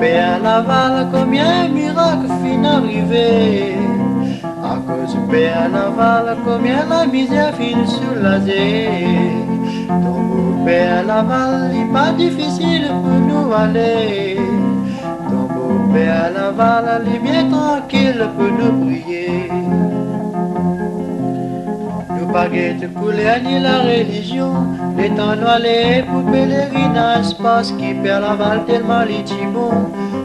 Père Laval, combien miracle fin arrivé. À cause du Père Laval, combien la misère fin soulagée. Ton beau Père Laval, il pas difficile pour nous aller. Ton beau Père Laval, il est bien tranquille pour nous prier. Nous baguettes coulées ni la religion, les temps noirs pour pèlerinage, parce qu'il Père Laval tellement litibon.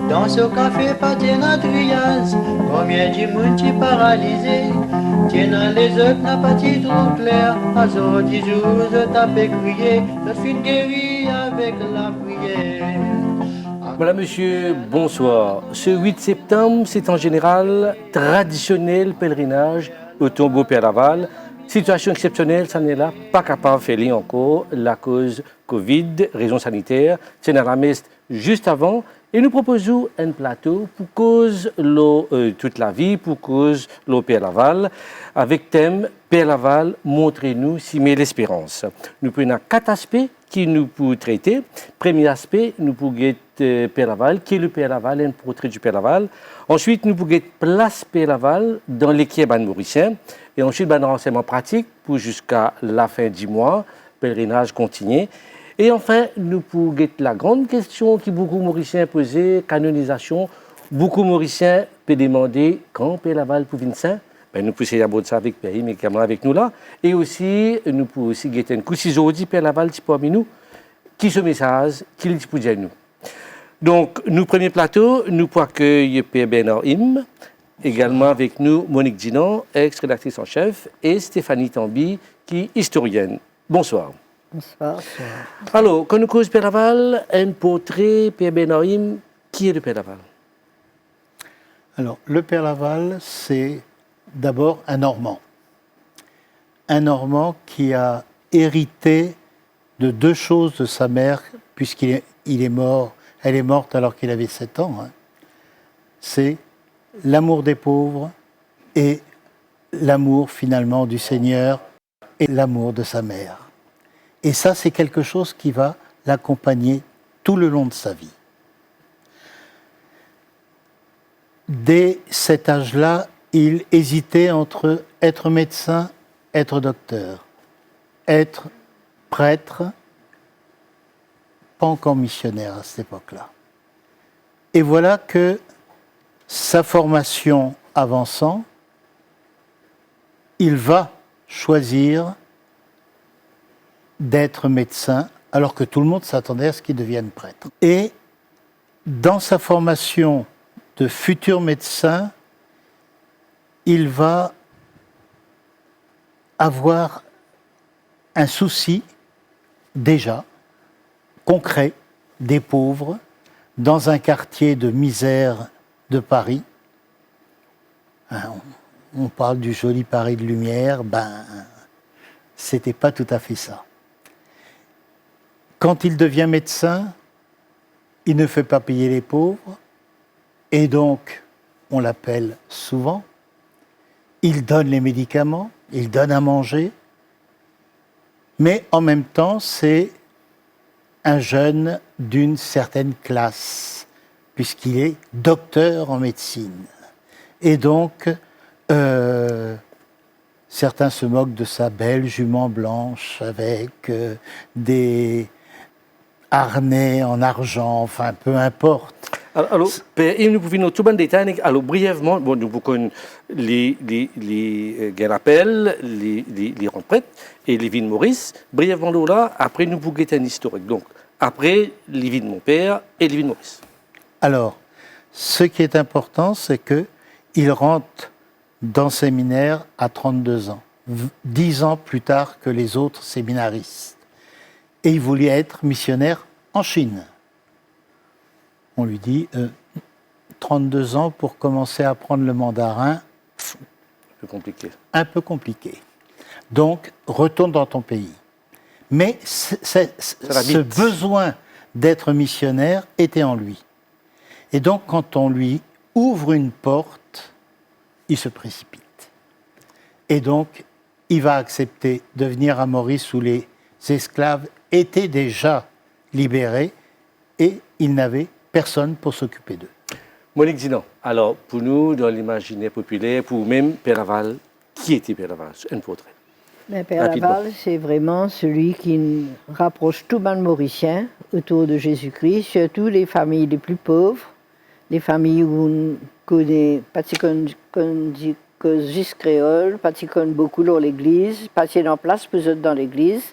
Dans ce café, pas de triage, combien de monde qui paralysé. Tiens les autres, n'a pas de trop clair, à ce 10 jours, je t'ai crié, je suis guéri avec la prière. Voilà, monsieur, bonsoir. Ce 8 septembre, c'est en général traditionnel pèlerinage au tombeau Père Laval. Situation exceptionnelle, ça n'est là, pas capable de faire encore, la cause Covid, raison sanitaire. C'est dans la messe juste avant. Et nous proposons un plateau pour cause toute la vie, pour cause le Père Laval, avec thème Père Laval, montrez-nous si met l'espérance. Nous prenons 4 aspects qui nous pouvons traiter. Premier aspect, nous pouvons get Père Laval, qui est le Père Laval, un portrait du Père Laval. Ensuite, nous pouvons get place Père Laval dans l'équipe mauricien. Et ensuite, un renseignement pratique pour jusqu'à la fin du mois, pèlerinage continu. Et enfin, nous pouvons get la grande question qui beaucoup de Mauriciens posaient, canonisation. Beaucoup de Mauriciens peuvent demander quand Père Laval pour venir saint. Ben, nous pouvons essayer d'aborder ça avec Père, mais camarades avec nous là. Et aussi, nous pouvons aussi get un coup si aujourd'hui Père Laval parmi nous, qui ce message, qui le dit pour dire nous. Donc, nous premier plateau, nous pouvons accueillir Père Bernard Im, également avec nous Monique Dinan, ex-rédactrice en chef, et Stéphanie Tambi, qui est historienne. Bonsoir. Bonsoir. Alors, quand nous causons Père Laval, un portrait, Père Bernard Im, qui est le Père Laval? Alors, le Père Laval, c'est d'abord un Normand. Un Normand qui a hérité de 2 choses de sa mère, puisqu'il est mort, elle est morte alors qu'il avait 7 ans. Hein. C'est l'amour des pauvres et l'amour finalement du Seigneur et l'amour de sa mère. Et ça, c'est quelque chose qui va l'accompagner tout le long de sa vie. Dès cet âge-là, il hésitait entre être médecin, être docteur, être prêtre, pas encore missionnaire à cette époque-là. Et voilà que sa formation avançant, il va choisir d'être médecin, alors que tout le monde s'attendait à ce qu'il devienne prêtre. Et dans sa formation de futur médecin, il va avoir un souci, déjà, concret, des pauvres, dans un quartier de misère de Paris. On parle du joli Paris de lumière, c'était pas tout à fait ça. Quand il devient médecin, il ne fait pas payer les pauvres, et donc, on l'appelle souvent, il donne les médicaments, il donne à manger, mais en même temps, c'est un jeune d'une certaine classe, puisqu'il est docteur en médecine. Et donc, certains se moquent de sa belle jument blanche avec des harnais en argent, enfin, peu importe. Alors, nous pouvons tout bon détail. Alors, brièvement, bon, nous pouvons les rappels, les retraites et les vies de Maurice. Brièvement, là, après, nous pouvons un historique. Donc, après, les vies de mon père et les vies de Maurice. Alors, ce qui est important, c'est qu'il rentre dans le séminaire à 32 ans, 10 ans plus tard que les autres séminaristes. Et il voulait être missionnaire en Chine. On lui dit 32 ans pour commencer à apprendre le mandarin. Un peu compliqué. Un peu compliqué. Donc, retourne dans ton pays. Mais ce besoin d'être missionnaire était en lui. Et donc, quand on lui ouvre une porte, il se précipite. Et donc, il va accepter de venir à Maurice où les esclaves étaient déjà libérés et il n'avait personne pour s'occuper d'eux. Monique Dinan, alors pour nous, dans l'imaginaire populaire, pour même Père Laval, qui était Père Laval? Un portrait. Ben, Père Rapidement. Laval, c'est vraiment celui qui rapproche tout le monde mauricien autour de Jésus-Christ, surtout les familles les plus pauvres, les familles où on connaît pas juste créole, pas si connaît beaucoup dans l'église, pas si en place pour eux dans l'église.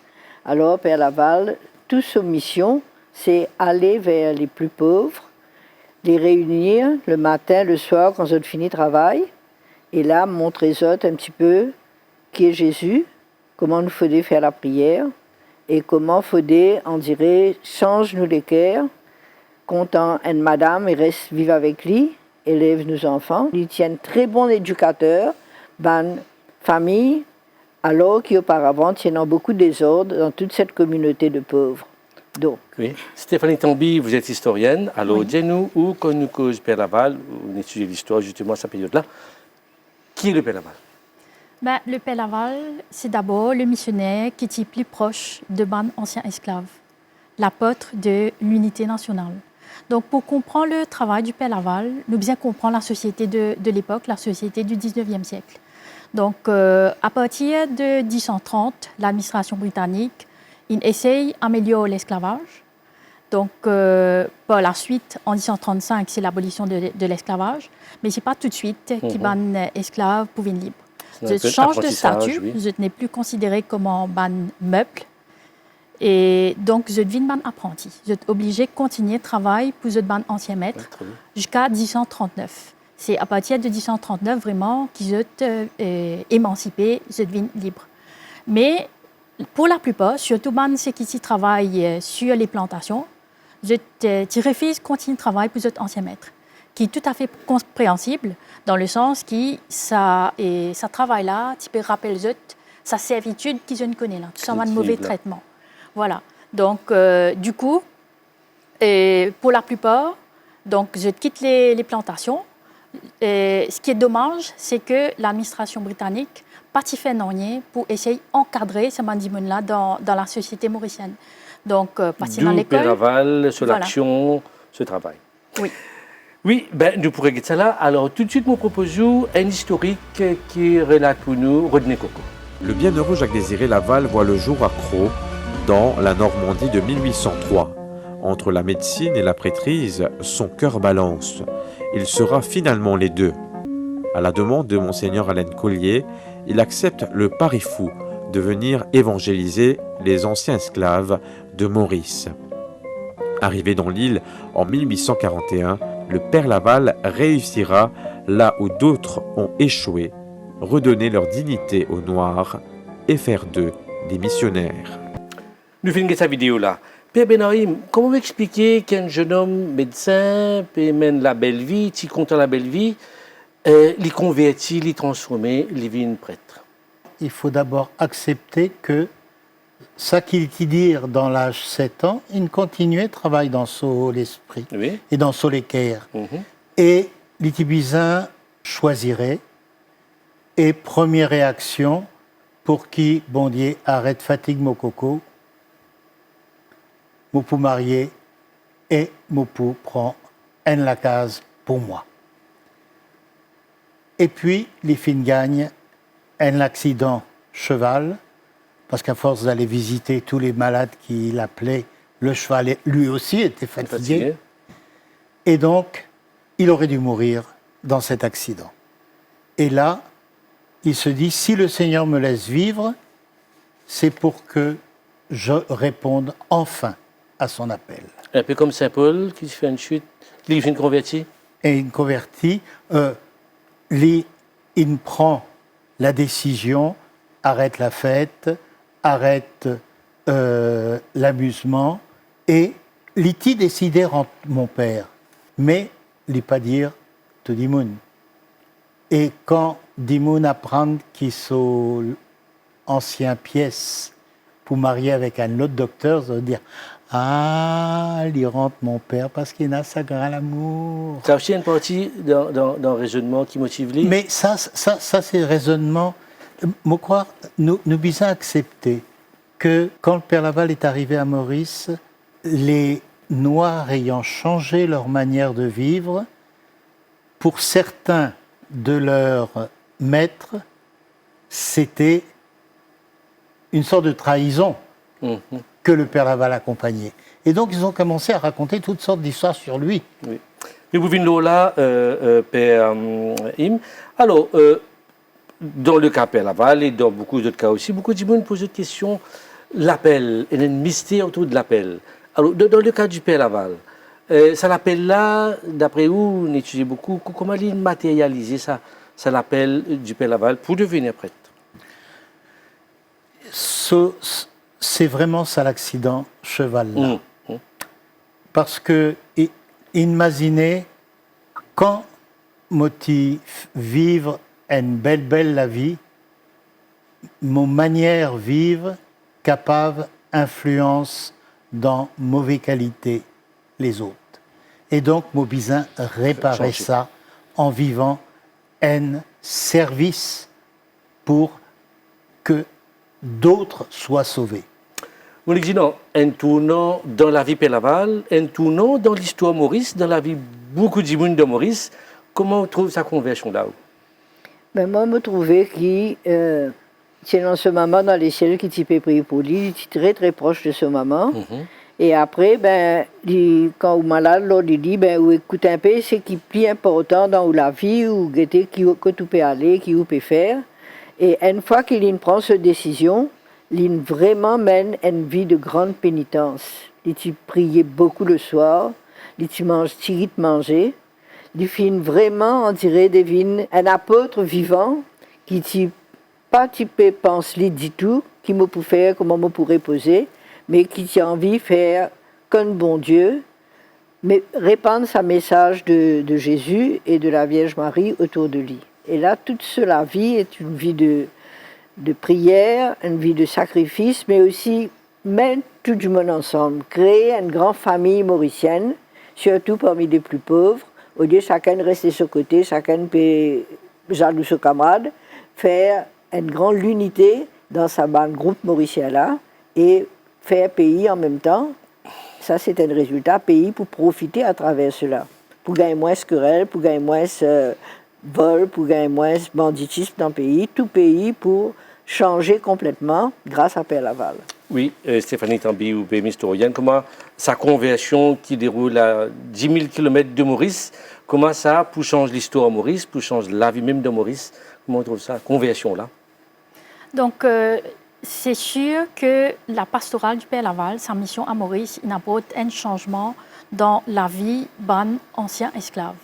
Alors Père Laval, toute sa mission, c'est aller vers les plus pauvres, les réunir le matin, le soir, quand ils ont fini le travail, et là, montrer aux autres un petit peu qui est Jésus, comment nous faudrait faire la prière, et comment faudrait, on dirait, change-nous les cœurs, content une madame, et reste vivre avec lui, élève nos enfants. Ils tiennent très bon éducateur, ban famille, alors qu'auparavant, il y a beaucoup de désordre dans toute cette communauté de pauvres. Donc, Oui. Stéphanie Tambi, vous êtes historienne. Alors, Oui. dites-nous où, quand nous cause Père Laval, on étudie l'histoire justement à cette période-là, qui est le Père Laval? Ben, le Père Laval, c'est d'abord le missionnaire qui était plus proche de ban anciens esclaves, l'apôtre de l'unité nationale. Donc, pour comprendre le travail du Père Laval, nous bien comprendre la société de l'époque, la société du 19e siècle. Donc, à partir de 1030, l'administration britannique il essaye d'améliorer l'esclavage. Donc, par la suite, en 1035, c'est l'abolition de l'esclavage, mais ce n'est pas tout de suite qui ban esclaves pour venir libres. C'est un Vous peu change de apprentissage, statut, oui. vous n'êtes plus considéré comme un ban meuble, et donc vous êtes ban apprenti. Vous êtes obligé de continuer de travailler pour votre ban ancien maître Très bien. jusqu'à 1039. C'est à partir de 1039 vraiment qu'ils êtes émancipés, vous êtes libres. Mais pour la plupart, surtout ceux qui travaillent sur les plantations, tu refuses de continuer de travailler pour votre ancien maître, qui est tout à fait compréhensible dans le sens que ça travaille là, tu peux rappeler sa servitude qu'ils ne connaissent là, tout ça, un mauvais traitement. Voilà. Donc, du coup, pour la plupart, donc, je quitte les plantations. Ce qui est dommage, c'est que l'administration britannique pas fait rien pour essayer d'encadrer ces mandiments-là dans la société mauricienne. Donc, passer dans D'où Père l'école. Laval, sur Voilà. l'action, ce travail. Oui. Oui, ben, nous pourrions dire ça là. Alors, tout de suite, nous proposons un historique qui relate pour nous Rodney Coco. Le bienheureux Jacques-Désiré Laval voit le jour à Crau, dans la Normandie de 1803. Entre la médecine et la prêtrise, son cœur balance. Il sera finalement les deux. À la demande de Monseigneur Alain Collier, il accepte le pari fou de venir évangéliser les anciens esclaves de Maurice. Arrivé dans l'île en 1841, le Père Laval réussira là où d'autres ont échoué, redonner leur dignité aux Noirs et faire d'eux des missionnaires. Nous finissons cette vidéo là. Père Benahim, comment vous expliquer qu'un jeune homme médecin peut mène la belle vie, qui compte la belle vie, les convertit, les transformer, les vignes prêtre? Il faut d'abord accepter que ça qu'il dit dans l'âge 7 ans, il continuait de travailler dans son l'esprit Oui. et dans son l'équerre. Mhm. Et l'Itibizin choisirait. Et première réaction, pour qui, bon Dieu, arrête fatigue mon coco, mon pou marier et mon pou prend en la case pour moi. Et puis, les filles gagnent un accident cheval, parce qu'à force d'aller visiter tous les malades qui l'appelaient, le cheval, lui aussi, était fatigué. Et donc, il aurait dû mourir dans cet accident. Et là, il se dit, si le Seigneur me laisse vivre, c'est pour que je réponde enfin à son appel. Un peu comme Saint Paul qui fait une chute, qui fait une convertie. Et il convertit, il prend la décision, arrête la fête, arrête l'amusement, et l'iti décidé rendre mon père. Mais il pas dire tout dimoun. Et quand dimoun apprend qu'ils sont anciens pièces pour marier avec un autre docteur, ça veut dire ah, il rentre mon père parce qu'il a sa grand amour. Ça aussi une partie dans le raisonnement qui motive lui. Mais ça c'est le raisonnement. Moi, croire, nous bisons accepter que quand le Père Laval est arrivé à Maurice, les Noirs ayant changé leur manière de vivre, pour certains de leurs maîtres, c'était une sorte de trahison que le père Laval accompagnait. Et donc, ils ont commencé à raconter toutes sortes d'histoires sur lui. Oui. Mais vous venez là, Père Im. Alors, dans le cas Père Laval et dans beaucoup d'autres cas aussi, beaucoup de gens posent cette question, l'appel, il y a un mystère autour de l'appel. Alors, dans le cas du Père Laval, ça l'appel là, d'après vous, on étudie beaucoup, comment il matérialiser ça l'appel du Père Laval pour devenir prêtre? C'est vraiment ça l'accident cheval-là. Parce que imaginez quand motif vivre une belle la vie, mon manière vivre capable influence dans mauvaise qualité les autres. Et donc Maubizin réparait ça en vivant un service pour que d'autres soient sauvés. On dit non, un tournant dans la vie Père Laval, un tournant dans l'histoire Maurice, dans la vie beaucoup de monde de Maurice. Comment on trouve sa conversion là? Ben moi, je me trouvais que c'est dans ce moment dans les ciels qui était prié pour lui, il était très proche de ce maman. Et après, ben, quand on est malade, l'autre dit, ben, ou écoute un peu, c'est qui est plus important dans la vie, ou guetter que tu peux aller, qui tu peux faire. Et une fois qu'il prend cette décision, il vraiment mène une vie de grande pénitence. Il priait beaucoup le soir, il mange tiré de manger. Il finit vraiment, on dirait, devine un apôtre vivant qui ne pas typé pense du tout, qui me peut faire, comment me pourrait poser, mais qui a envie de faire comme bon Dieu, mais répandre sa message de Jésus et de la Vierge Marie autour de lui. Et là, toute la vie est une vie de prière, une vie de sacrifice, mais aussi mettre tout le monde ensemble, créer une grande famille mauricienne, surtout parmi les plus pauvres, au lieu de chacun rester de son côté, chacun peut jaloux son camarade, faire une grande unité dans sa bande groupe mauricien-là et faire pays en même temps. Ça, c'est un résultat pays pour profiter à travers cela, pour gagner moins de querelles, pour gagner moins de vol, pour gagner moins de banditisme dans le pays, tout pays pour changer complètement grâce à Père Laval. Oui, Stéphanie Tambi ou PM historienne, comment sa conversion qui déroule à 10 000 km de Maurice, comment ça pour changer l'histoire de Maurice, pour changer la vie même de Maurice, comment on trouve ça, conversion-là? Donc, c'est sûr que la pastorale du Père Laval, sa mission à Maurice, il apporte un changement dans la vie d'un ancien esclave.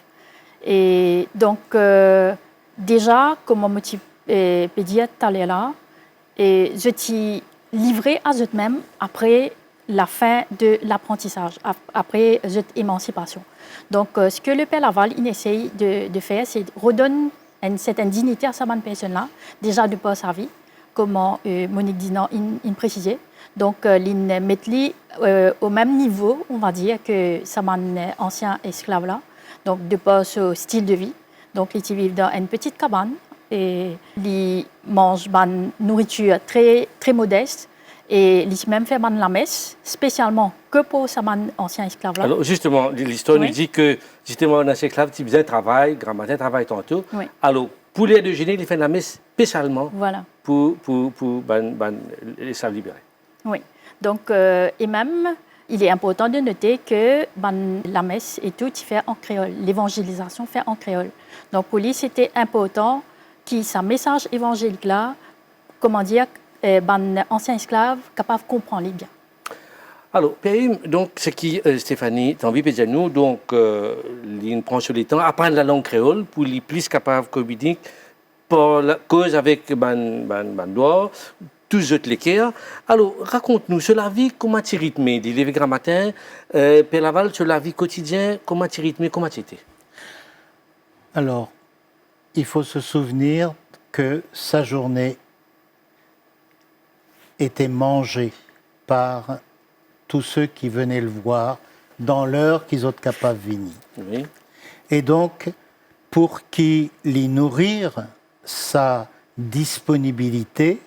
Et donc, déjà, comme on me dit tout à l'heure, je t'ai livré à eux-mêmes après la fin de l'apprentissage, après cette émancipation. Donc, ce que le Père Laval il essaye de faire, c'est de redonner une certaine dignité à sa personne-là, déjà de par sa vie, comme Monique Dinan il précisait. Donc, il met au même niveau, on va dire, que sa ancien esclave-là, donc de par ce style de vie. Donc, il vit dans une petite cabane et il mange une nourriture très, très modeste. Et il même fait la messe, spécialement que pour sa ancien esclave-là. Alors justement, l'histoire nous dit que justement un ancien esclave, il faisait travail, grand matin, travail tantôt. Oui. Alors, pour les déjeuner, il fait la messe spécialement pour les esclaves libérés. Oui. Donc, et même, il est important de noter que la messe et tout, il fait en créole. L'évangélisation fait en créole. Donc, pour lui, c'était important que ce message évangélique-là, comment dire, ancien esclave capable de comprendre bien. Alors, Père, donc, c'est qui Stéphanie Tambi peut dire nous, donc, il prend sur le temps, apprendre la langue créole pour les plus capable de communiquer pour la cause avec doigt, tous autres l'équerre. Alors, raconte-nous, sur la vie, comment tu rythmes? Du lever grand matin, Père Laval, sur la vie quotidienne, comment tu rythmes, comment tu étais? Alors, il faut se souvenir que sa journée était mangé par tous ceux qui venaient le voir dans l'heure qu'ils sont capables de venir. Oui. Et donc, pour qu'il y nourrir sa disponibilité,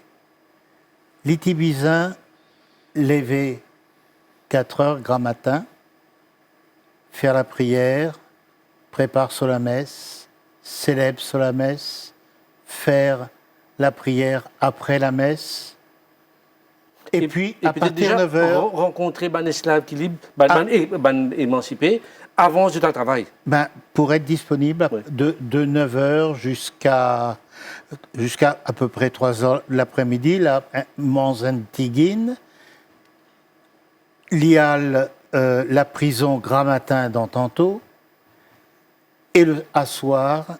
l'Itibizin levait 4 heures grand matin faire la prière, prépare sur la messe, célèbre sur la messe, faire la prière après la messe. Et puis, à peut-être partir de déjà 9h, rencontrer ban esclave qui libre, ban émancipé, avant du temps de travail. pour être disponible Oui. de 9h jusqu'à à peu près 3h l'après-midi, la Manzentigin, l'IAL, la prison Grammatin dans Tantôt, et le assoir,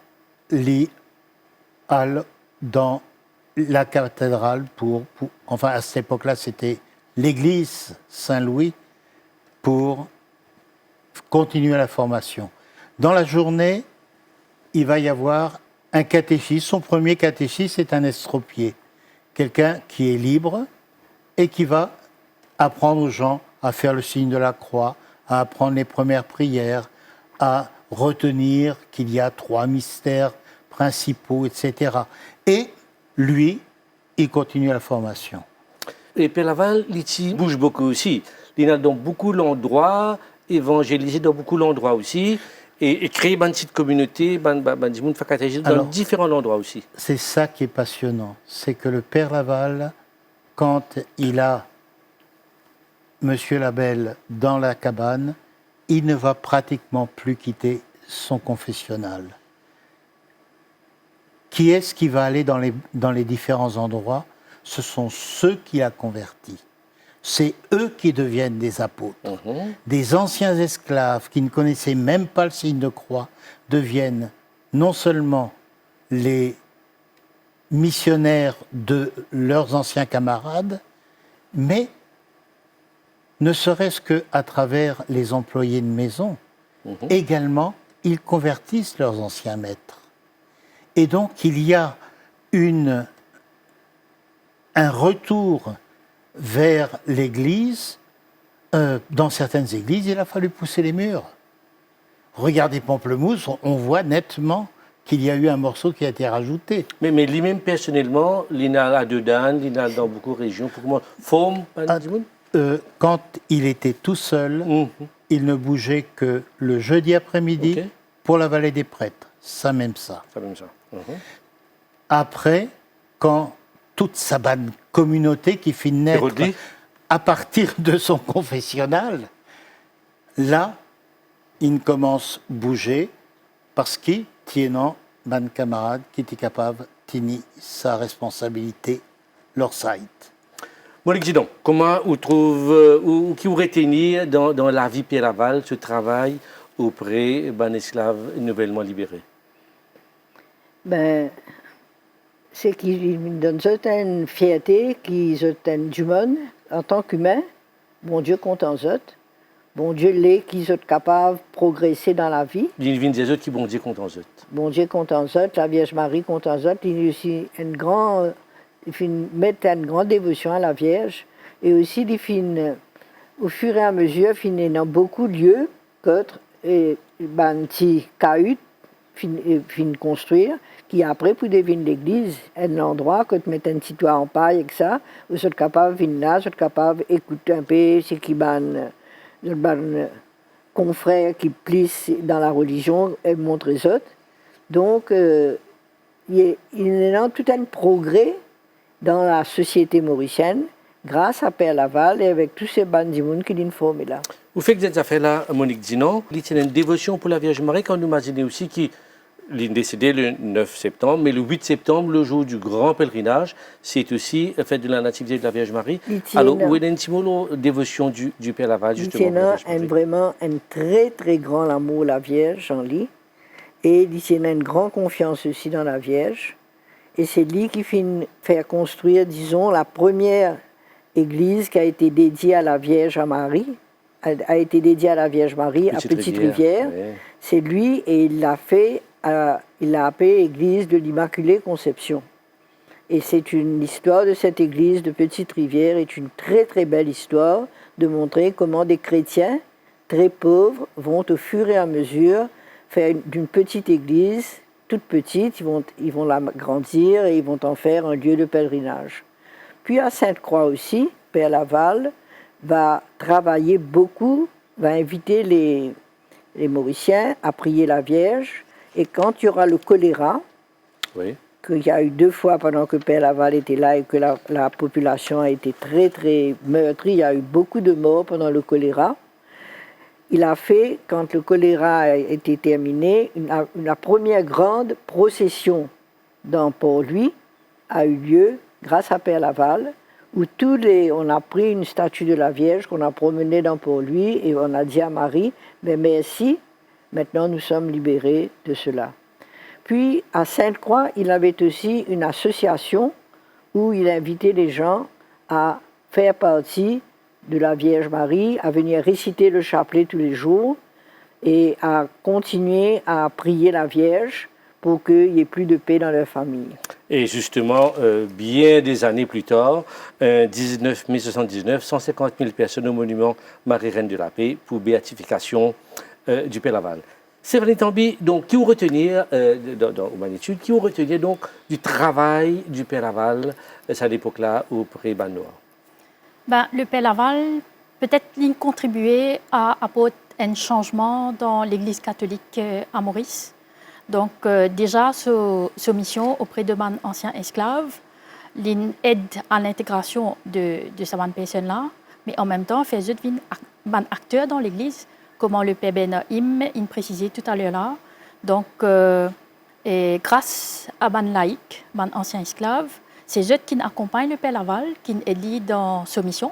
l'IAL dans la cathédrale enfin à cette époque-là c'était l'église Saint-Louis pour continuer la formation. Dans la journée, il va y avoir un catéchiste. Son premier catéchiste est un estropié, quelqu'un qui est libre et qui va apprendre aux gens à faire le signe de la croix, à apprendre les premières prières, à retenir qu'il y a 3 mystères principaux, etc. Et lui, il continue la formation. Et Père Laval, il bouge beaucoup aussi. Il est dans beaucoup d'endroits, évangélisé dans beaucoup d'endroits aussi, et créer une petite communauté, dans différents endroits aussi. C'est ça qui est passionnant. C'est que le Père Laval, quand il a Monsieur Labelle dans la cabane, il ne va pratiquement plus quitter son confessionnal. Qui est-ce qui va aller dans les différents endroits? Ce sont ceux qu'il a convertis. C'est eux qui deviennent des apôtres. Des anciens esclaves qui ne connaissaient même pas le signe de croix deviennent non seulement les missionnaires de leurs anciens camarades, mais ne serait-ce qu'à travers les employés de maison, également, ils convertissent leurs anciens maîtres. Et donc, il y a un retour vers l'Église. Dans certaines églises, il a fallu pousser les murs. Regardez Pamplemousse, on voit nettement qu'il y a eu un morceau qui a été rajouté. Mais lui-même, personnellement, il a à Dedans, il a dans beaucoup de régions. Pour moi, forme, quand il était tout seul, il ne bougeait que le jeudi après-midi pour la vallée des prêtres. Ça même ça. Après, quand toute sa bonne communauté qui fit naître à partir de son confessionnal, là, il commence à bouger parce qu'il tient ban camarade qui était capable de tenir sa responsabilité leur site. Monique Gidon, comment vous trouvez, ou qui vous retenir dans la vie Père Laval, ce travail auprès d'un esclave nouvellement libéré? C'est qu'il me donne une fierté, qu'ils ont du monde en tant qu'humain. Bon Dieu compte en eux. Bon Dieu l'est qu'ils sont capables de progresser dans la vie. Il y a des autres qui bon Dieu compte en eux. Bon Dieu compte en eux, la Vierge Marie compte en eux. Il y a aussi une grande dévotion à la Vierge. Et aussi, au fur et à mesure, il y a beaucoup de lieux et un petit cahut fin construire, qui après pour devenir l'église, un endroit que tu mets un petit toit en paille avec ça, où vous êtes capable de venir là, vous êtes capable d'écouter un peu ce qui confrères qui plissent dans la religion et montrent les autres. Donc, il y a tout un progrès dans la société mauricienne grâce à Père Laval et avec tous ces bandits qui l'ont formé là. Vous faites cette affaire-là, Monique Dinan, il y a une dévotion pour la Vierge Marie, quand nous imaginez aussi qu'il est décédé le 9 septembre, mais le 8 septembre, le jour du grand pèlerinage, c'est aussi la fête de la Nativité de la Vierge Marie. Alors, où est la dévotion du Père Laval, justement? Il y a vraiment un très, très grand amour la Vierge en lui. Et il y a une grande confiance aussi dans la Vierge. Et c'est lui qui fait construire, disons, la première église qui a été dédiée à la Vierge Marie, a été dédiée à la Vierge Marie à Petite Rivière. Ouais. C'est lui et il l'a appelé Église de l'Immaculée Conception. Et c'est une histoire de cette église de Petite Rivière, est une très très belle histoire de montrer comment des chrétiens très pauvres vont au fur et à mesure faire d'une petite église, toute petite, ils vont la grandir et ils vont en faire un lieu de pèlerinage. Puis à Sainte-Croix aussi, Père Laval va travailler beaucoup, va inviter les Mauriciens, à prier la Vierge. Et quand il y aura le choléra, Oui. qu'il y a eu 2 fois pendant que Père Laval était là et que la population a été très, très meurtrie, il y a eu beaucoup de morts pendant le choléra. Il a fait, quand le choléra a été terminé, la première grande procession dans Port-Louis a eu lieu grâce à Père Laval, où on a pris une statue de la Vierge qu'on a promenée dans Port-Louis et on a dit à Marie, mais merci, maintenant nous sommes libérés de cela. Puis à Sainte-Croix, il avait aussi une association où il invitait les gens à faire partie de la Vierge Marie, à venir réciter le chapelet tous les jours et à continuer à prier la Vierge pour qu'il n'y ait plus de paix dans leur famille. Et justement, bien des années plus tard, 19 mai 79, 150 000 personnes au monument Marie-Reine de la Paix pour béatification du Père Laval. Séverine Tambi, donc, qui vous retenir, au Magnitude, qui vous retenir donc du travail du Père Laval à cette époque-là auprès de Noir? Le Père Laval, peut-être, il contribué à apporter un changement dans l'Église catholique à Maurice. Donc, déjà, sa mission auprès de mon ancien esclave, l'aide à l'intégration de ces personnes-là, mais en même temps, faire un acteur dans l'Église, comme le Père Benaïm il précisait tout à l'heure là. Donc, grâce à mon laïc, mon ancien esclave, c'est eux qui accompagnent le Père Laval, qui aident dans sa mission.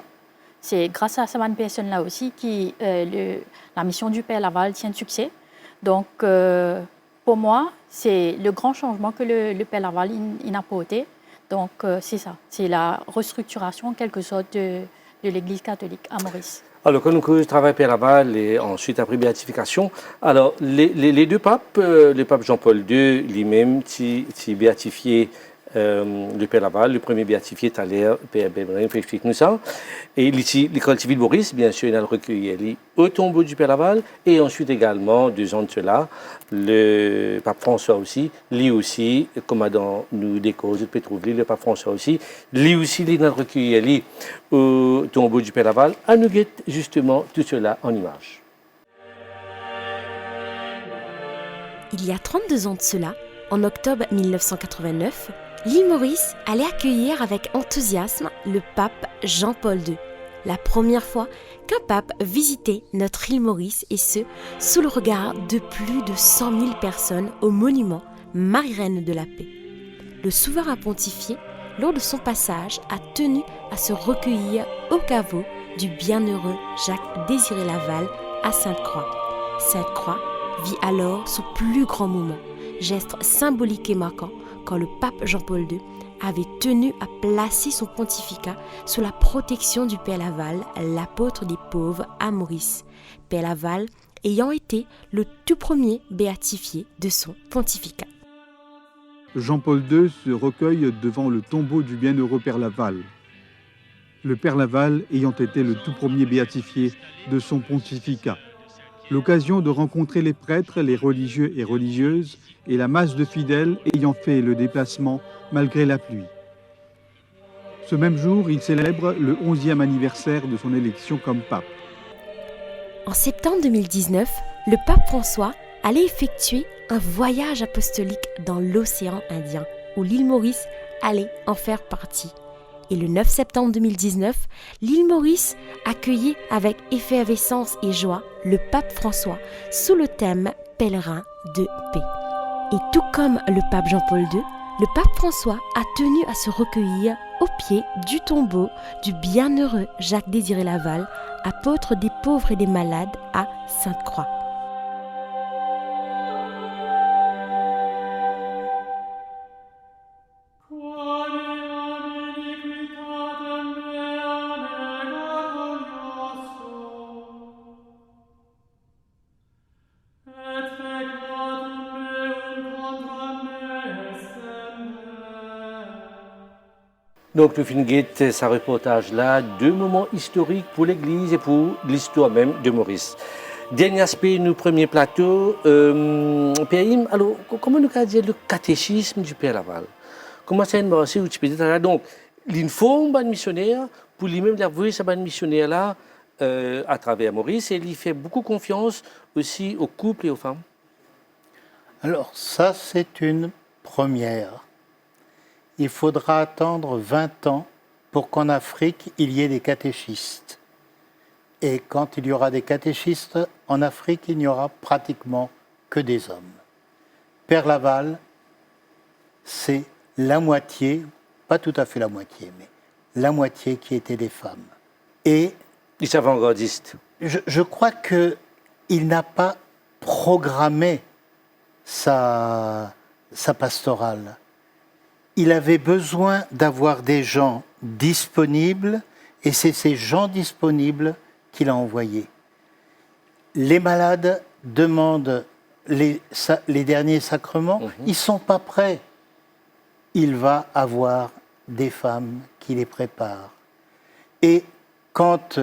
C'est grâce à ces personnes-là aussi que la mission du Père Laval tient de succès. Donc, pour moi, c'est le grand changement que le Père Laval a apporté. Donc, c'est ça. C'est la restructuration, en quelque sorte, de l'Église catholique à Maurice. Alors, quand nous travaillons Père Laval et ensuite après béatification, alors les 2 papes, le pape Jean-Paul II lui-même, qui béatifié le Père Laval, le premier béatifié tout à l'heure, Père Bébrain, il explique nous ça. Et l'école civile Maurice, bien sûr, il a recueilli au tombeau du Père Laval. Et ensuite également, 2 ans de cela, le pape François aussi, lui aussi, comme dans nous des causes de Pétroville, le pape François aussi, lui aussi, il a recueilli au tombeau du Père Laval. À nous guette justement tout cela en images. Il y a 32 ans de cela, en octobre 1989, l'île Maurice allait accueillir avec enthousiasme le pape Jean-Paul II. La première fois qu'un pape visitait notre île Maurice, et ce, sous le regard de plus de 100 000 personnes au monument Marie-Reine de la Paix. Le souverain pontifié, lors de son passage, a tenu à se recueillir au caveau du bienheureux Jacques-Désiré Laval à Sainte-Croix. Sainte-Croix vit alors son plus grand moment, geste symbolique et marquant quand le pape Jean-Paul II avait tenu à placer son pontificat sous la protection du Père Laval, l'apôtre des pauvres à Maurice. Père Laval ayant été le tout premier béatifié de son pontificat. Jean-Paul II se recueille devant le tombeau du bienheureux Père Laval. Le Père Laval ayant été le tout premier béatifié de son pontificat. L'occasion de rencontrer les prêtres, les religieux et religieuses et la masse de fidèles ayant fait le déplacement malgré la pluie. Ce même jour, il célèbre le 11e anniversaire de son élection comme pape. En septembre 2019, le pape François allait effectuer un voyage apostolique dans l'océan Indien, où l'île Maurice allait en faire partie. Et le 9 septembre 2019, l'île Maurice accueillait avec effervescence et joie le pape François sous le thème « Pèlerin de paix ». Et tout comme le pape Jean-Paul II, le pape François a tenu à se recueillir au pied du tombeau du bienheureux Jacques-Désiré Laval, apôtre des pauvres et des malades à Sainte-Croix. Donc, le Finguette, sa reportage-là, 2 moments historiques pour l'Église et pour l'histoire même de Maurice. Dernier aspect, nous premier plateau. Père Im, alors, comment nous dire le catéchisme du Père Laval? Comment ça marche où tu peux dire donc, l'informe ban missionnaire, pour lui-même l'avouer, ça ban missionnaire-là, à travers Maurice et il y fait beaucoup confiance aussi aux couples et aux femmes. Alors ça, c'est une première. Il faudra attendre 20 ans pour qu'en Afrique, il y ait des catéchistes. Et quand il y aura des catéchistes, en Afrique, il n'y aura pratiquement que des hommes. Père Laval, c'est la moitié, pas tout à fait la moitié, mais la moitié qui étaient des femmes. Et Les avant-gardistes. je crois qu'il n'a pas programmé sa pastorale. Il avait besoin d'avoir des gens disponibles et c'est ces gens disponibles qu'il a envoyés. Les malades demandent les derniers sacrements, ils ne sont pas prêts. Il va avoir des femmes qui les préparent. Et quand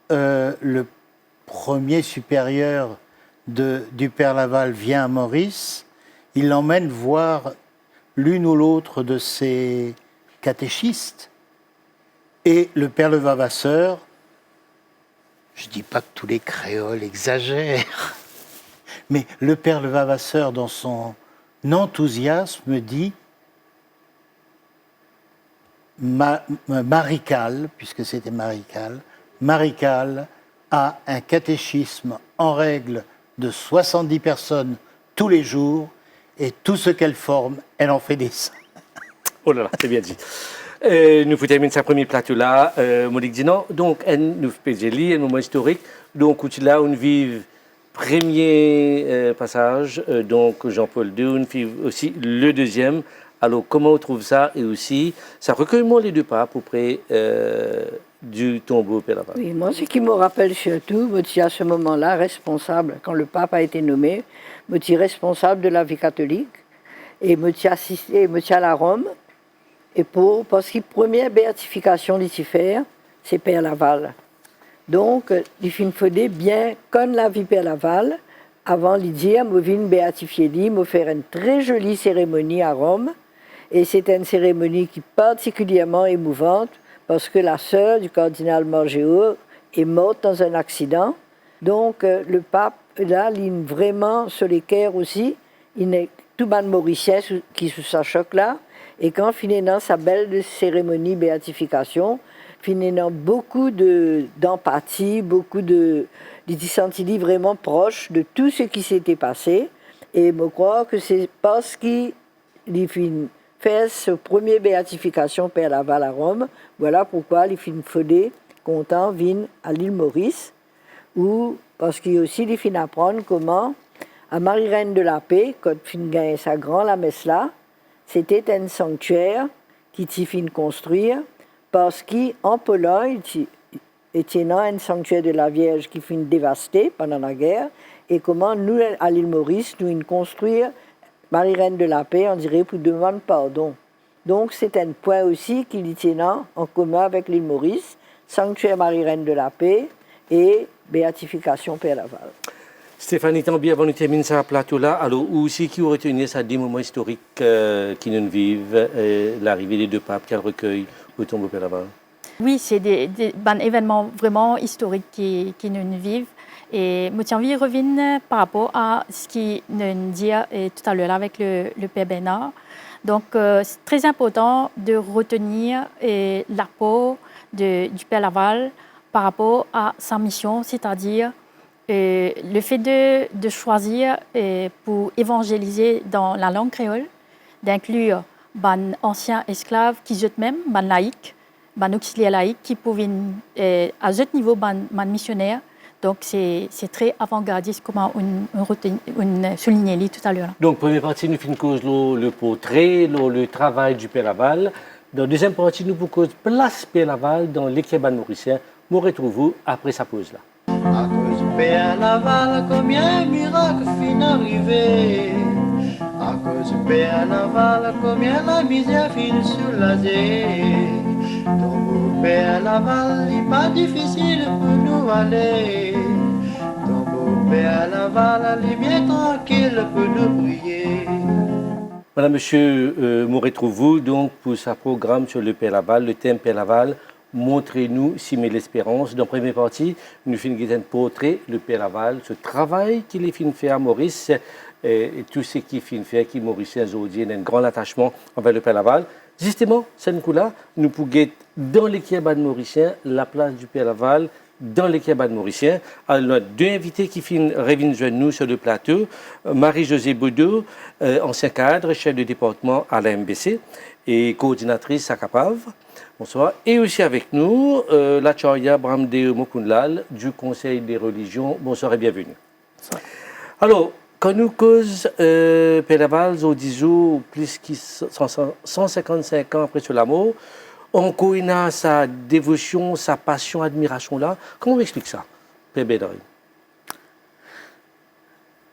le premier supérieur du Père Laval vient à Maurice, il l'emmène voir l'une ou l'autre de ses catéchistes. Et le Père Levavasseur, je ne dis pas que tous les créoles exagèrent, mais le Père Levavasseur, dans son enthousiasme, dit Marical, puisque c'était Marical a un catéchisme en règle de 70 personnes tous les jours, et tout ce qu'elle forme, elle en fait des saints. Oh là là, c'est bien dit. Nous vous terminons ce premier plateau-là. Monique Dinan, donc, elle nous fait un moment historique. Donc, là, on vit premier passage, donc Jean-Paul II, on vit aussi le deuxième. Alors, comment on trouve ça? Et aussi, ça recueille les deux papes auprès du tombeau Père Laval. Oui, moi, ce qui me rappelle surtout, je à ce moment-là, responsable, quand le pape a été nommé, je suis responsable de la vie catholique, et je suis assisté, je suis à la Rome, et parce que la première béatification d'ici faire, c'est Père Laval. Donc, il faudrait bien, comme la vie Père Laval, avant de dire, je viens béatifier, je faire une très jolie cérémonie à Rome, et c'était une cérémonie qui est particulièrement émouvante, parce que la sœur du cardinal Margéo est morte dans un accident. Donc, le pape, là, il est vraiment sur les cœurs aussi. Il est tout le monde mauricien qui sous sa choc-là. Et quand finalement sa belle cérémonie béatification, finalement beaucoup d'empathie, beaucoup de sentis vraiment proche de tout ce qui s'était passé. Et je crois que c'est parce qu'il fait ce premier béatification Père Laval à Rome, voilà pourquoi les films Fodé, content, viennent à l'île Maurice, ou parce qu'il y a aussi des films apprendre comment, à Marie-Reine de la Paix, quand il gagne sa grande la messe là, c'était un sanctuaire qui s'y fin construire, parce qu'en Pologne, il y a un sanctuaire de la Vierge qui fin dévasté pendant la guerre, et comment nous, à l'île Maurice, nous construire Marie-Reine de la Paix, on dirait, pour demander pardon. Donc, c'est un point aussi qu'il y tient en commun avec l'île Maurice, sanctuaire Marie-Reine de la Paix et béatification Père Laval. Stéphanie Tambi, avant de terminer ce plateau-là, alors aussi qui aurait tenu ça des moments historiques qui nous vivent, l'arrivée des deux papes qu'elle recueille au tombeau Père Laval? Oui, c'est des événements vraiment historiques qui nous vivent. Et je tiens envie de revenir par rapport à ce qu'il nous dit tout à l'heure avec le Père Bernard. Donc, c'est très important de retenir l'apport du Père Laval par rapport à sa mission, c'est-à-dire le fait de choisir pour évangéliser dans la langue créole, d'inclure les anciens esclaves qui sont même, les laïcs, les auxiliaires laïcs qui pouvaient, à ce niveau, les missionnaires. Donc, c'est très avant-gardiste, comme on soulignait tout à l'heure. Donc, première partie, nous faisons le portrait, le travail du Père Laval. Dans la deuxième partie, nous vous cause place Père Laval dans l'équipe mauricien. Nous retrouvons après sa pause-là. À cause du Père Laval, combien de miracles fin arrivé. À cause du Père Laval, combien la misère fin soulagée. Tombeau Père Laval, il n'est pas difficile pour nous aller. Tombeau Père Laval, il est bien tranquille pour nous prier. Voilà, monsieur, nous retrouvons donc pour ce programme sur le Père Laval, le thème Père Laval. Montrez-nous, Simé l'espérance. Dans la première partie, nous finissons un portrait, le Père Laval, ce travail qu'il est fin fait à Maurice, et tout ce qu'il fin fait, qui Mauricien aujourd'hui a un grand attachement envers le Père Laval. Justement, ce coup-là, nous pouvons dans l'équipe de Mauricien, la place du Père Laval, dans l'équipe de Mauricien. Alors, deux invités qui reviennent joindre nous sur le plateau. Marie-Josée Baudot, ancien cadre, chef de département à la MBC et coordinatrice à Capave. Bonsoir. Et aussi avec nous, la Charia Bramdeo Mokundlal du Conseil des religions. Bonsoir et bienvenue. Bonsoir. Alors, quand nous cause Père Laval, au 10 jours, plus de 155 ans après la mort, on connaît sa dévotion, sa passion, admiration là. Comment on explique ça, Père Bédari?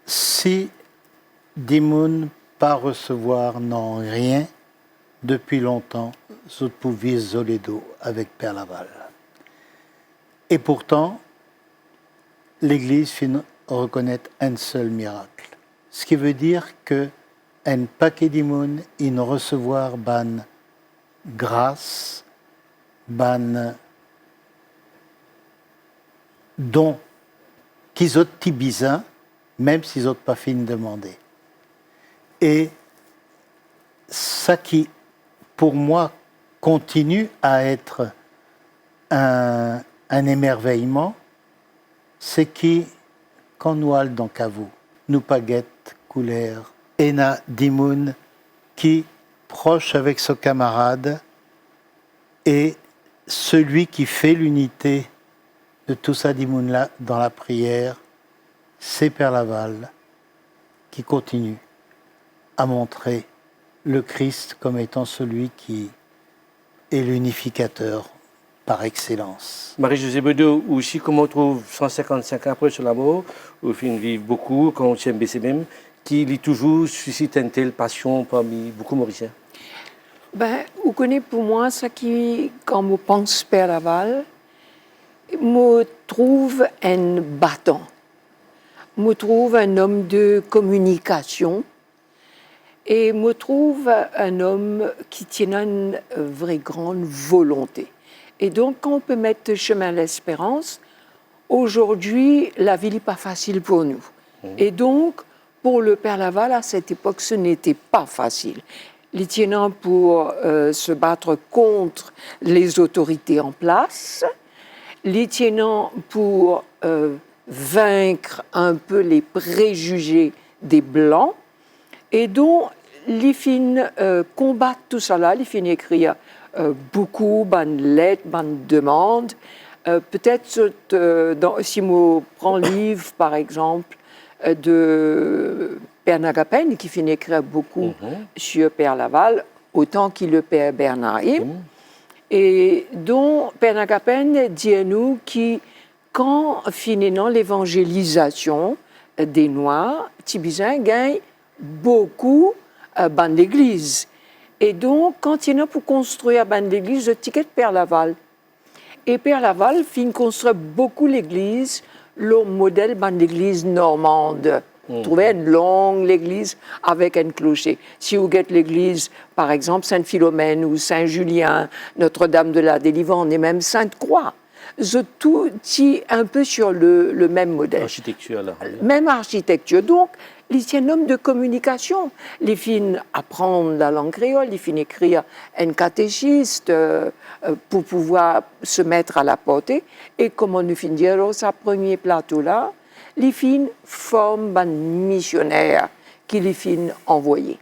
Si Dimoun pas recevoir non rien depuis longtemps, vous pouvez Zoledo avec Père Laval. Et pourtant, l'Église reconnaît un seul miracle. Ce qui veut dire que un paquet d'Imoun, il recevoir ban grâce, ban don qu'ils ont tibizin, même s'ils n'ont pas fini de demander. Et ça qui, pour moi, continue à être un émerveillement, c'est qui, quand nous allons dans Cavou, nous paguettes, couleur, Ena Dimoun, qui, proche avec son camarade, et celui qui fait l'unité de tout ça Dimoun-là dans la prière, c'est Père Laval, qui continue à montrer le Christ comme étant celui qui est l'unificateur par excellence. Marie-Josée Baudot, aussi, comment on trouve 155 ans après sur la mort, au fin vivre beaucoup, quand on tient BC même, qui lui toujours suscite une telle passion parmi beaucoup de Mauriciens? Ben, vous connaissez pour moi, ça qui, quand je pense Père Laval, je trouve un battant. Je trouve un homme de communication. Et je trouve un homme qui tient une vraie grande volonté. Et donc, quand on peut mettre chemin à l'espérance, aujourd'hui, la vie n'est pas facile pour nous. Et donc, pour le Père Laval, à cette époque, ce n'était pas facile. Les tenants pour se battre contre les autorités en place, les tenants pour vaincre un peu les préjugés des Blancs, et donc les fins combattent tout ça là, les fins écrire beaucoup de lettres, de demandes. Peut-être si je prends le livre, par exemple, de Père Nagapen, qui finit écrire beaucoup sur Père Laval, autant qu'il le Père Bernard. Et dont Père Nagapen dit à nous que quand finissant l'évangélisation des Noirs, Tibizin gagne beaucoup ban d'église. Et donc, quand il y en a pour construire ban d'église, le ticket de Père Laval. Et Père Laval finit construire beaucoup l'église, le modèle ban d'église normande. Trouver une longue église avec un clocher. Si vous regardez l'église, par exemple, Saint-Philomène ou Saint-Julien, Notre-Dame de la Délivrance, et même Sainte-Croix, tout est un peu sur le même modèle. Architecture, là. Même architecture. Donc, les un homme de communication. Les filles apprendre la langue créole, les filles écrire un catéchiste pour pouvoir se mettre à la portée. Et comme on nous finit dire, alors, ce premier plateau-là, les filles forment un missionnaire qui les filles envoyés.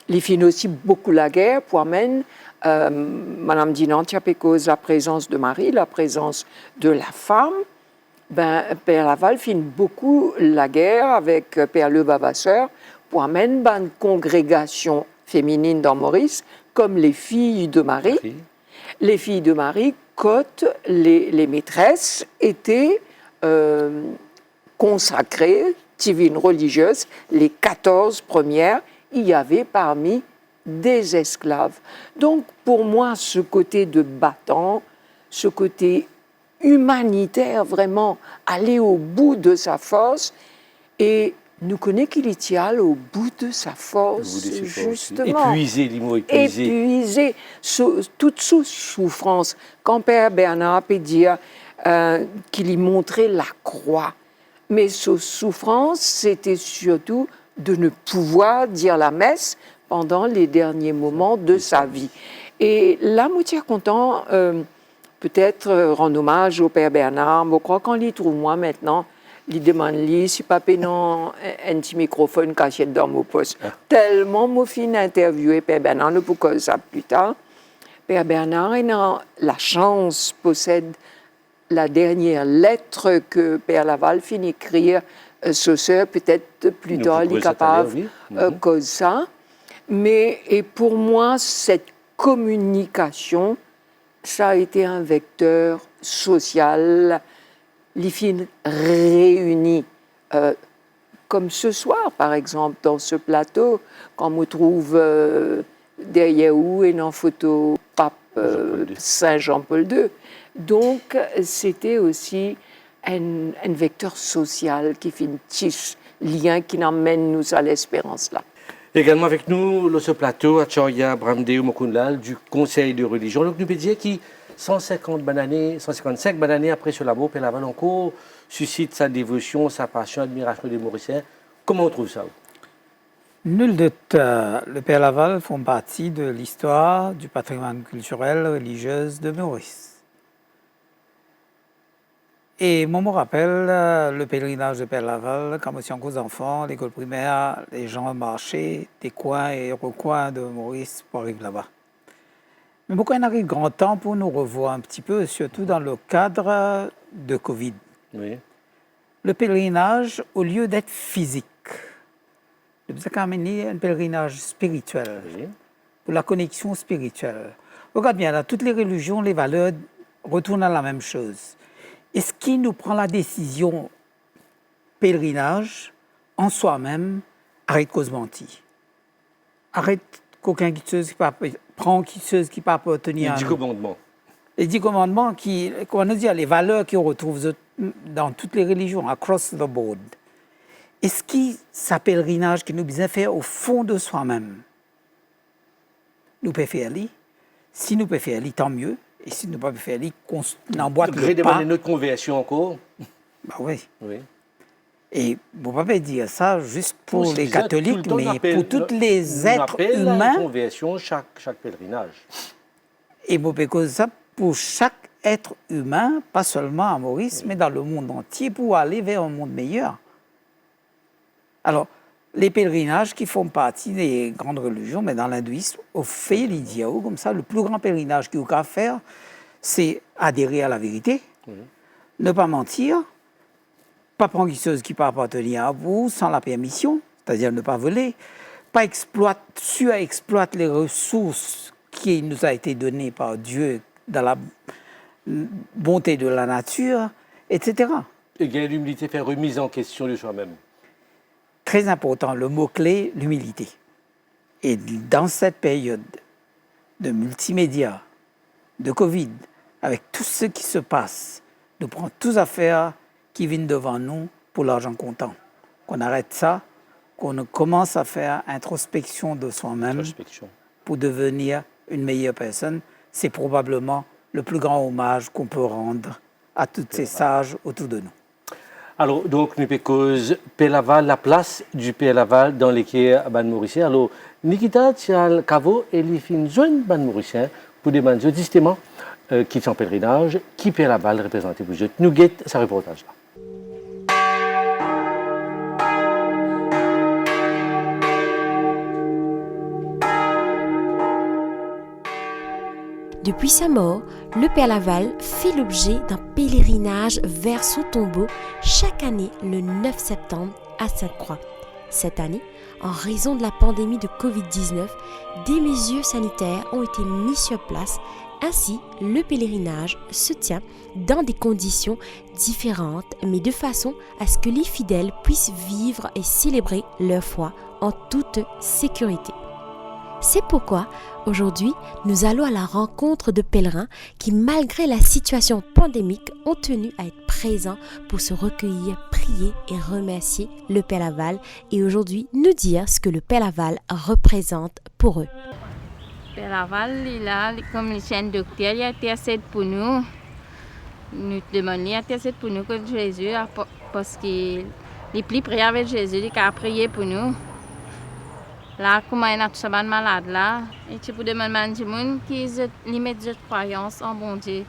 Les filles aussi beaucoup la guerre pour amener Madame Dinan cause la présence de Marie, la présence de la femme. Ben, Père Laval fit beaucoup la guerre avec Père Le Vavasseur pour amener une congrégation féminine dans Maurice, comme les filles de Marie. Les filles de Marie, quand les maîtresses étaient consacrées, divines religieuses, les 14 premières, il y avait parmi des esclaves. Donc, pour moi, ce côté de battant, ce côté humanitaire, vraiment aller au bout de sa force, et nous connaissons qu'il est au bout de sa force, justement. Épuisé, les mots épuisé. Épuisé, toute sous souffrance. Quand Père Bernard peut dire qu'il y montrait la croix, mais sa souffrance, c'était surtout de ne pouvoir dire la messe pendant les derniers moments de sa vie. Et là, je suis content, peut-être rendre hommage au Père Bernard. Je crois qu'on l'y trouve moi maintenant. Il demande si pas pénant un petit microphone caché dans mon poste. Tellement mon fin interviewé Père Bernard, nous pourquoi ça plus tard. Père Bernard a la chance, possède la dernière lettre que Père Laval finit d'écrire, sa sœur, peut-être plus tard, il est capable comme ça. Mais et pour moi, cette communication, ça a été un vecteur social. Les filles réunies, comme ce soir, par exemple, dans ce plateau, quand on trouve derrière où une photo pape Saint Jean-Paul II. Donc, c'était aussi un vecteur social qui fait un petit lien qui emmène nous à l'espérance là. Également avec nous, dans ce plateau, Acharya Bramdeo Mokunlal du Conseil de religion. Donc, nous peut dire qui 155 années après ce labo, Père Laval encore suscite sa dévotion, sa passion, admiration des Mauriciens. Comment on trouve ça? Nul doute, le Père Laval font partie de l'histoire du patrimoine culturel religieux de Maurice. Et moi, me rappelle le pèlerinage de Père Laval, quand nous étions encore enfants, l'école primaire, les gens marchaient des coins et recoins de Maurice pour arriver là-bas. Mais beaucoup en arrive grand temps pour nous revoir un petit peu, surtout dans le cadre de Covid. Oui. Le pèlerinage, au lieu d'être physique, nous avons amené un pèlerinage spirituel, Oui. pour la connexion spirituelle. Regarde bien, dans toutes les religions, les valeurs retournent à la même chose. Est-ce qui nous prend la décision pèlerinage en soi-même, arrête cause menti. Arrête qu'aucun qui prend qui qui ne peut pas tenir. Les 10 commandements. Les 10 commandements qui, comment nous dire, les valeurs qu'on retrouve dans toutes les religions, across the board. Est-ce que ça pèlerinage que nous devons faire au fond de soi-même? Nous pouvons faire li. Si nous pouvons faire li, tant mieux. Et si nous ne pouvons pas faire li, qu'on emboîte le pas. Demander notre conversion encore. Bah oui. Oui. Et on ne peut pas dire ça juste pour les catholiques, mais pour tous les êtres humains. La conversion, chaque pèlerinage. Et on peut dire ça pour chaque être humain, pas seulement à Maurice, mais dans le monde entier, pour aller vers un monde meilleur. Alors, les pèlerinages qui font partie des grandes religions, mais dans l'hindouisme, au fait l'idiot, comme ça, le plus grand pèlerinage qu'il y a à faire, c'est adhérer à la vérité, ne pas mentir, pas prendre quelque chose qui peut appartenir à vous sans la permission, c'est-à-dire ne pas voler, pas exploiter les ressources qui nous a été données par Dieu dans la bonté de la nature, etc. Et gagner l'humilité, faire remise en question de soi-même. Très important, le mot-clé, l'humilité. Et dans cette période de multimédia, de Covid, avec tout ce qui se passe, nous prenons toutes affaires qui viennent devant nous pour l'argent comptant. Qu'on arrête ça, qu'on commence à faire introspection de soi-même pour devenir une meilleure personne. C'est probablement le plus grand hommage qu'on peut rendre à tous ces sages autour de nous. Alors, donc, nous cause Père Laval, la place du Père Laval dans l'équipe Ban Mauricien. Alors, Nikita, Tial, Cavo et les filles jeunes Ban Mauricien pour demander justement qui sont en pèlerinage, qui Père Laval représente pour eux. Nous guettons ce reportage-là. Depuis sa mort, le Père Laval fait l'objet d'un pèlerinage vers son tombeau chaque année le 9 septembre à Sainte-Croix. Cette année, en raison de la pandémie de Covid-19, des mesures sanitaires ont été mises sur place. Ainsi, le pèlerinage se tient dans des conditions différentes, mais de façon à ce que les fidèles puissent vivre et célébrer leur foi en toute sécurité. C'est pourquoi, aujourd'hui, nous allons à la rencontre de pèlerins qui, malgré la situation pandémique, ont tenu à être présents présents pour se recueillir, prier et remercier le Père Laval et aujourd'hui nous dire ce que le Père Laval représente pour eux. Père Laval, il a, comme le chien docteur, il a intercède pour nous. Nous demandons, il intercède pour nous que Jésus, parce qu'il est plus prié avec Jésus, il a prié pour nous. Là, comme il y a tous ces malades là, et tu peux demander à tout le monde qui met de croyance en bon Dieu.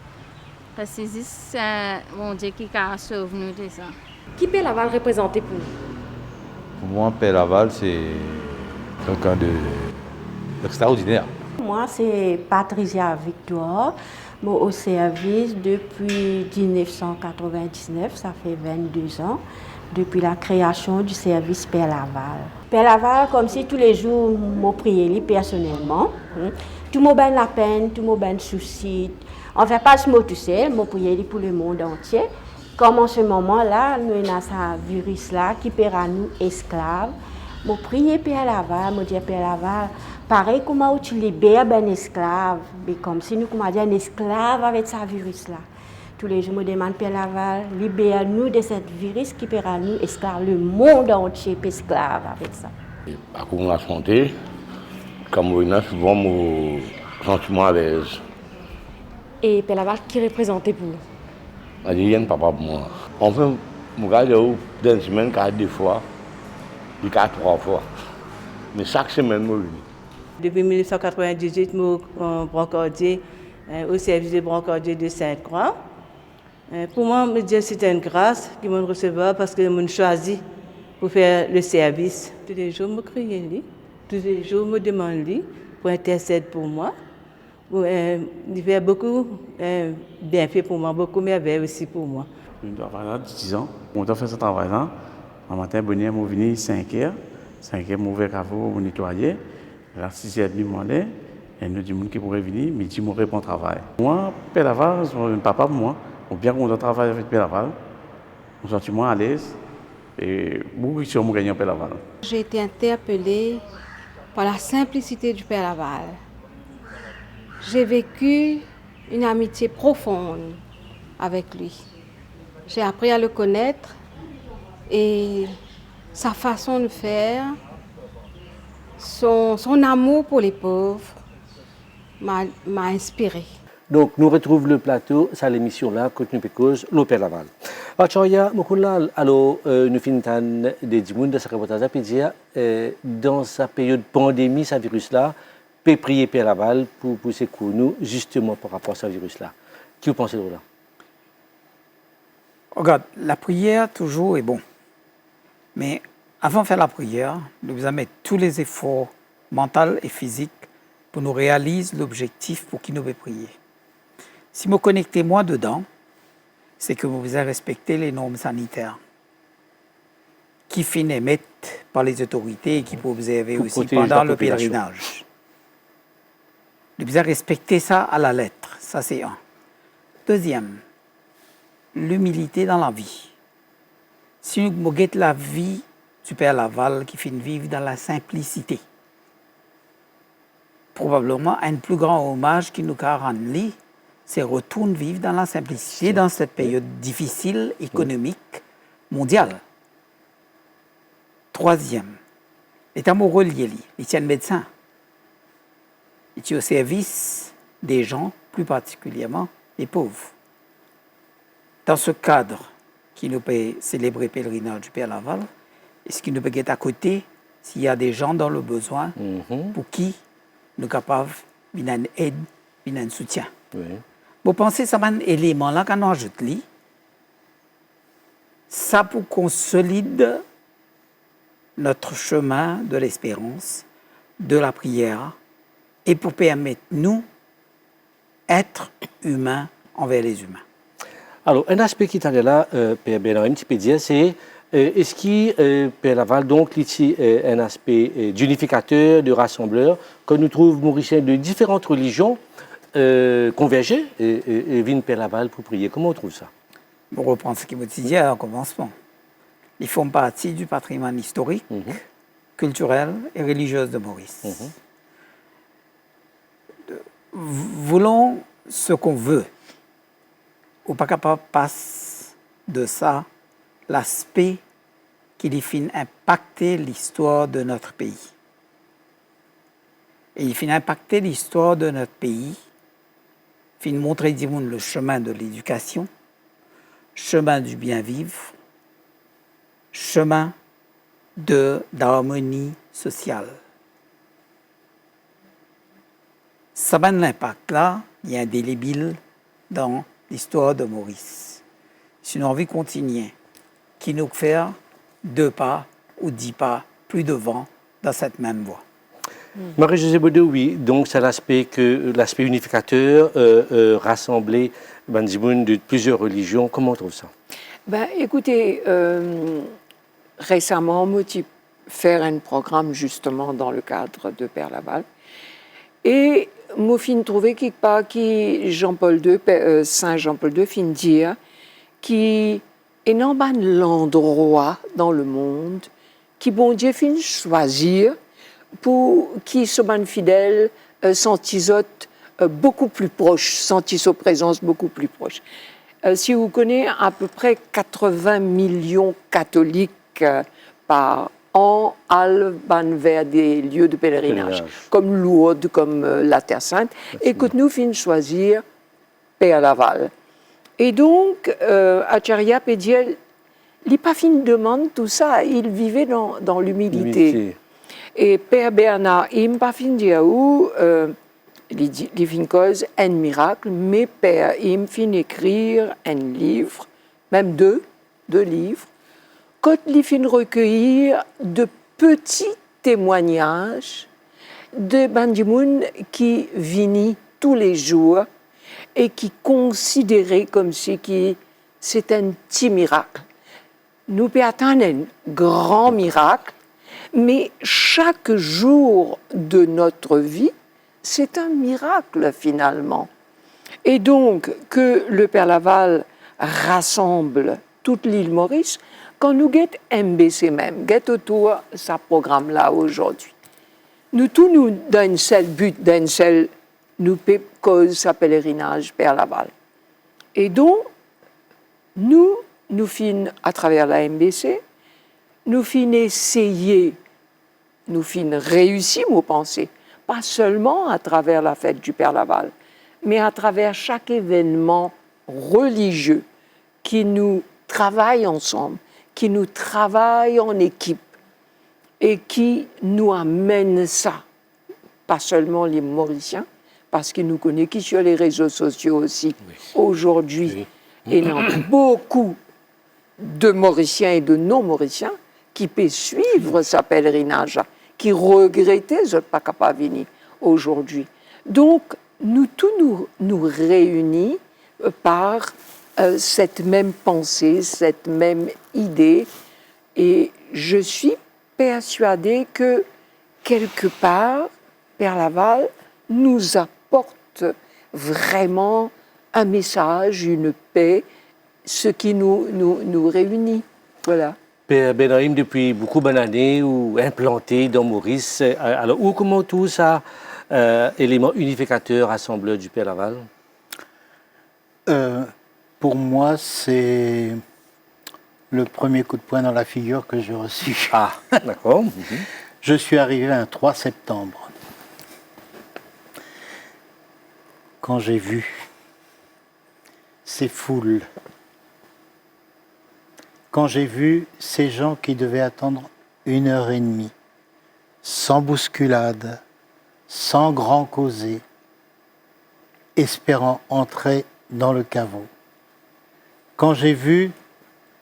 Parce que c'est un bon Dieu qui a sauvé nous de ça. Qui Père Laval représentait pour nous? Pour moi, Père Laval, c'est quelqu'un d'extraordinaire. Moi, c'est Patricia Victoire. Moi, au service depuis 1999, ça fait 22 ans, depuis la création du service Père Laval. Père Laval, comme si tous les jours, je priais personnellement. Tout le monde a la peine, tout le monde a le souci. On ne fait pas ce mot tout seul, je priais pour le monde entier. Comme en ce moment-là, nous avons ce virus-là qui peut rendre nous esclaves. Je priais Père Laval, je dis Père Laval, pareil comment tu libères un esclave, mais comme si nous comment dire un esclave avec ce virus-là. Tous les jours, je demande Père Laval, libère-nous de ce virus qui peut rendre nous esclaves. Le monde entier est esclave avec ça. À cause de la santé, comme on a souvent mon sentiment à l'aise. Et Père Laval, qui représentait pour vous? Je dis, papa pour moi. Enfin, mon gars, il dans une semaine, 2 fois, il 3 fois. Mais chaque semaine, je viens. Depuis 1998, je suis brancardier au service de brancardier de Sainte-Croix. Pour moi, je dis c'est une grâce qu'ils m'ont recevoir parce qu'ils m'ont choisi pour faire le service. Tous les jours, je me crie, tous les jours, je me demande pour intercéder pour moi. Il fait beaucoup bienfaits pour moi, beaucoup merveilles aussi pour moi. Je travaille là 10 ans. On a fait ce travail-là. Le matin, je suis venu 5h. 5h, je ouvert le café, je nettoyer. À 6h, je demandais. Et nous disons qui pourrait venir, mais je réponds au travail. Moi, Père Laval, c'est un papa pour moi. Je suis bien content de travailler avec Père Laval. Je me sens à l'aise. Et beaucoup de choses, je gagne Père Laval. J'ai été interpellée par la simplicité du Père Laval. J'ai vécu une amitié profonde avec lui. J'ai appris à le connaître et sa façon de faire, son amour pour les pauvres m'a inspirée. Donc, nous retrouvons le plateau, c'est l'émission-là, Contenu Pécose, le Père Laval. Achoya, alors, nous finissons des dimoun de ce reportage à dire, dans sa période pandémie, ce virus-là, peut prier Père Laval pour secourir nous, justement par rapport à ce virus-là. Qui vous pensez de là? Regarde, la prière, toujours est bon. Mais avant de faire la prière, nous devons mettre tous les efforts mentaux et physiques pour nous réaliser l'objectif pour qui nous veut prier. Si vous connectez moi dedans, c'est que vous devez respecter les normes sanitaires qui finissent émettre par les autorités et qui peuvent observer pour aussi pendant le pèlerinage. Nous devons respecter ça à la lettre, ça c'est un. Deuxième, l'humilité dans la vie. Si nous regardons la vie du Père Laval qui finit vivre dans la simplicité, probablement un plus grand hommage qui nous a rendu, c'est retourner vivre dans la simplicité dans cette période difficile, économique, mondiale. Troisième, les amoureux liés, les tiennent médecins. Ils sont au service des gens, plus particulièrement les pauvres. Dans ce cadre qui nous peut célébrer le pèlerinage du Père Laval, est-ce qu'il nous peut être à côté s'il y a des gens dans le besoin pour qui nous sommes capables d'une aide, d'un soutien. Vous pensez que c'est un élément-là qu'on ajoute là, ça pour consolider notre chemin de l'espérance, de la prière, et pour permettre nous être humains envers les humains. Alors, un aspect qui est là, Père Bernard, tu peux dire, c'est est-ce que Père Laval, donc, c'est un aspect d'unificateur, de rassembleur, que nous trouvons mauriciens de différentes religions converger et viennent Père Laval pour prier. Comment on trouve ça? On reprend ce qui me dit en commencement. Ils font partie du patrimoine historique, culturel et religieux de Maurice. Voulons ce qu'on veut. Ou pas capable de passer de ça l'aspect qui les fait impacter l'histoire de notre pays. Et il fait impacter l'histoire de notre pays, fait montrer le chemin de l'éducation, chemin du bien vivre, chemin d'harmonie sociale. Ça a l'impact-là, il y a indélébile dans l'histoire de Maurice. Si nous envie de continuer, qui nous fait 2 pas ou 10 pas plus devant dans cette même voie. Marie-Josée Baudot, oui, donc c'est l'aspect unificateur, rassembler Banzimoun de plusieurs religions. Comment on trouve ça? Ben, écoutez, récemment, on m'a fait un programme justement dans le cadre de Père Laval. Et moi, fin trouvé quelque part qui Saint Jean-Paul II fin dire qui est dans l'endroit dans le monde qui bon Dieu fin choisir pour qui sont fidèles, sentis beaucoup plus proches, sentis sa présence beaucoup plus proche. Si vous connaissez à peu près 80 millions catholiques par an alban vers des lieux de pèlerinage, comme Lourdes, comme la Terre Sainte, et que nous finissons choisir Père Laval. Et donc, Acharya Pédiel, il n'a pas fini de demander tout ça, il vivait dans l'humilité. Et Père Bernard, il n'a pas fini de dire où, il fin cause un miracle, mais Père, il fin écrire un livre, même deux livres, quand il fin recueillir de petits témoignages de bandimoun qui vinit tous les jours et qui considérait comme si c'est un petit miracle. Nous pouvons attendre un grand miracle, mais chaque jour de notre vie, c'est un miracle finalement. Et donc, que le Père Laval rassemble toute l'île Maurice, quand nous guette MBC même, guette autour de ce programme-là aujourd'hui. Nous tous, nous, d'un seul but, d'un seul, nous cause sa pèlerinage Père Laval. Et donc, nous finissons à travers la MBC, nous finissons essayer, nous finissons réussir nos pensées, pas seulement à travers la fête du Père Laval, mais à travers chaque événement religieux qui nous travaille ensemble, qui nous travaille en équipe et qui nous amène ça, pas seulement les Mauriciens, parce qu'ils nous connaissent qui sur les réseaux sociaux aussi aujourd'hui, et il y a beaucoup de Mauriciens et de non-Mauriciens qui peuvent suivre ce pèlerinage, qui regrettaient de ne pas capable de venir aujourd'hui. Donc, nous tous nous réunis par cette même pensée, cette même idée, et je suis persuadée que quelque part, Père Laval nous apporte vraiment un message, une paix, ce qui nous réunit. Voilà. Père Benahim, depuis beaucoup d'années, ou implanté dans Maurice, alors où comment tout ça, élément unificateur, rassembleur du Père Laval? Pour moi, c'est le premier coup de poing dans la figure que j'ai reçu. Ah, d'accord. Je suis arrivé un 3 septembre. Quand j'ai vu ces foules, quand j'ai vu ces gens qui devaient attendre 1h30, sans bousculade, sans grand causer, espérant entrer dans le caveau. Quand j'ai vu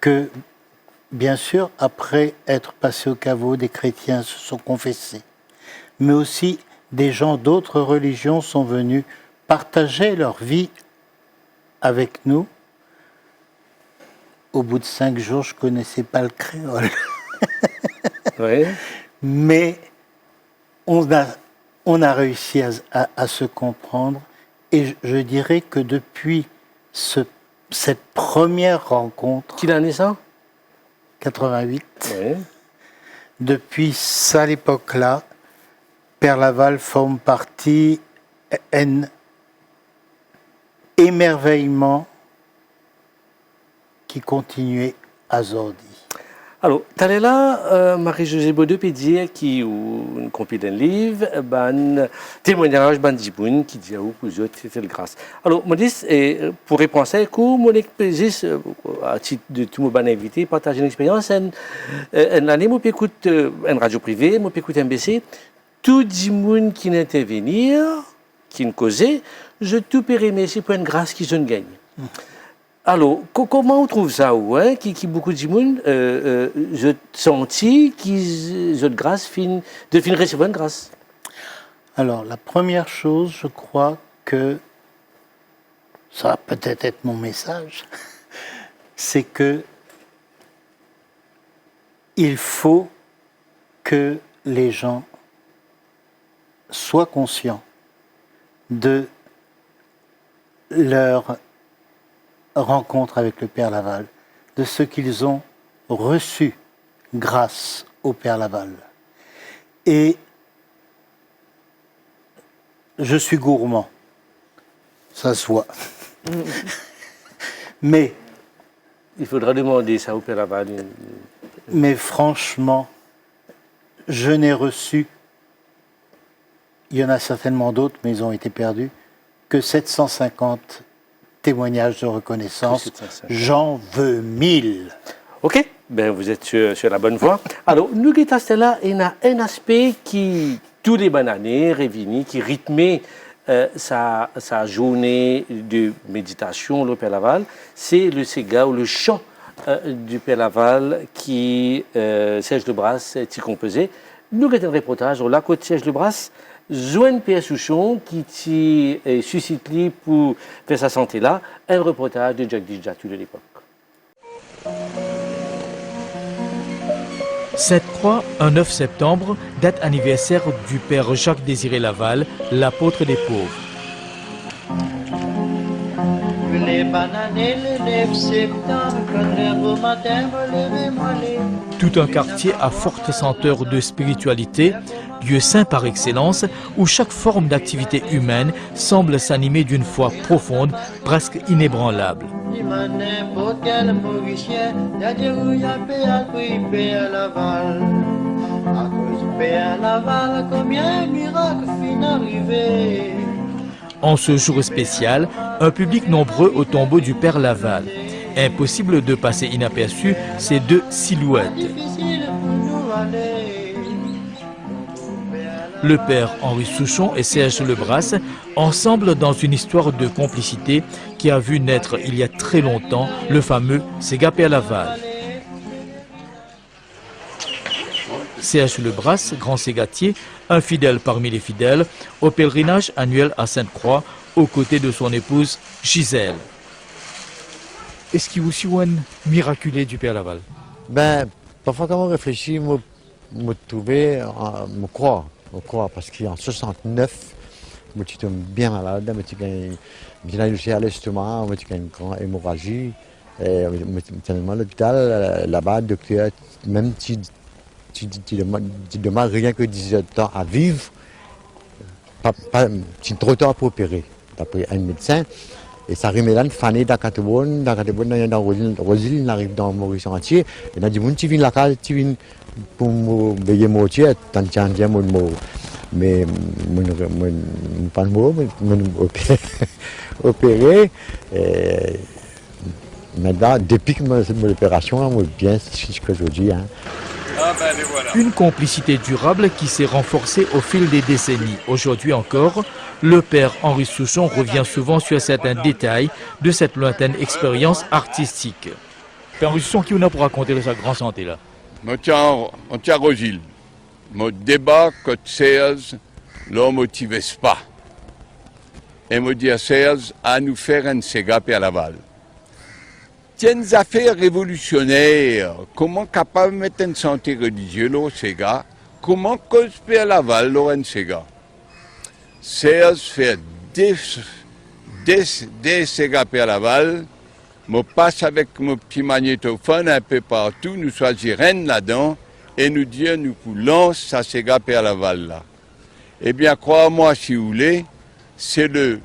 que, bien sûr, après être passé au caveau, des chrétiens se sont confessés, mais aussi des gens d'autres religions sont venus partager leur vie avec nous. Au bout de 5 jours, je ne connaissais pas le créole. Oui. Mais on a réussi à se comprendre. Et je dirais que depuis cette première rencontre... Quelle année ça? 88. Oui. Depuis ça, l'époque-là, Père Laval forme partie un émerveillement qui continuait à Zordi. Alors, là, Marie-Josée Baudeux peut dire qui ou compile d'un livre, un témoignage, ban diboun qui dit où vous autres c'était le grâce. Alors, moi dis, pour répondre à ça, moi dis, à titre de tout mon invité, partager une expérience, une année, moi j'écoute une radio privée, moi j'écoute MBC, tout diboun qui n'intervenir, qui ne causait, je tout périmé, c'est pour une grâce qui se gagne. Alors, comment on trouve ça, ouais, qui beaucoup de monde, je senti qu'ils ont de grâce, de fin recevoir une grâce. Alors, la première chose, je crois que ça va peut-être être mon message, c'est que il faut que les gens soient conscients de leur rencontre avec le Père Laval, de ce qu'ils ont reçu grâce au Père Laval. Et je suis gourmand, ça se voit. Mais il faudra demander ça au Père Laval. Mais franchement, je n'ai reçu, il y en a certainement d'autres, mais ils ont été perdus, que 750 témoignages de reconnaissance. J'en veux 1000. Ok, ben vous êtes sur la bonne voie. Alors, nous, là, il y a un aspect qui, tous les années, réunis, qui rythmait sa journée de méditation, le Père Laval, c'est le Sega ou le chant du Père Laval qui, Serge de Brasse, qui composait. Nous avons un reportage, la côte Serge de Brasse, Joanne Pierre Souchon qui suscite pour faire sa santé là, un reportage de Jacques Dijatu de l'époque. Sainte-Croix, un 9 septembre, date anniversaire du père Jacques-Désiré Laval, l'apôtre des pauvres. Tout un quartier à forte senteur de spiritualité, lieu saint par excellence, où chaque forme d'activité humaine semble s'animer d'une foi profonde, presque inébranlable. En ce jour spécial, un public nombreux au tombeau du Père Laval. Impossible de passer inaperçu ces deux silhouettes. Le père Henri Souchon et Serge Lebrasse, ensemble dans une histoire de complicité qui a vu naître il y a très longtemps le fameux Sega Père Laval. Serge Lebrasse, grand ségatier, un fidèle parmi les fidèles, au pèlerinage annuel à Sainte-Croix, aux côtés de son épouse Gisèle. Est-ce qu'il y a aussi un miraculé du Père Laval? Ben, parfois quand on réfléchit, me trouver, me croire, parce qu'en 69, je suis bien malade, j'ai eu à l'estomac, j'ai une grande hémorragie, et tellement à l'hôpital, là-bas, le docteur, même si tu demandes rien que 17 ans à vivre, c'est trop tard pour opérer, d'après un médecin. Et ça remet là, fané dans Catebonne, dans Rosil, il arrive dans Maurice entier. Et dans du monde, tu viens là, tu viens pour me payer mon tiers, tant que tu as mon mot. Mais pas le mot, mais opéré. Maintenant, depuis que mon opération, moi, bien, c'est ce que je dis. Une complicité durable qui s'est renforcée au fil des décennies. Aujourd'hui encore, le père Henri Souchon revient souvent sur certains détails de cette lointaine expérience artistique. Père Henri Souchon, qui on a pour raconter de sa grande santé là? On tient Rosil. Mon débat que Serge ne motive pas. Et me dit à Serge à nous faire un Sega Père Laval. C'est une affaire révolutionnaire. Comment capable de mettre une santé religieuse au Sega? Comment cause Père Laval un Sega? Serge fait des Sega Père Laval. Je passe avec mon petit magnétophone un peu partout. Nous choisirons là-dedans et nous dire nous lance sa Sega Père Laval là. Eh bien, crois-moi si vous voulez, c'est le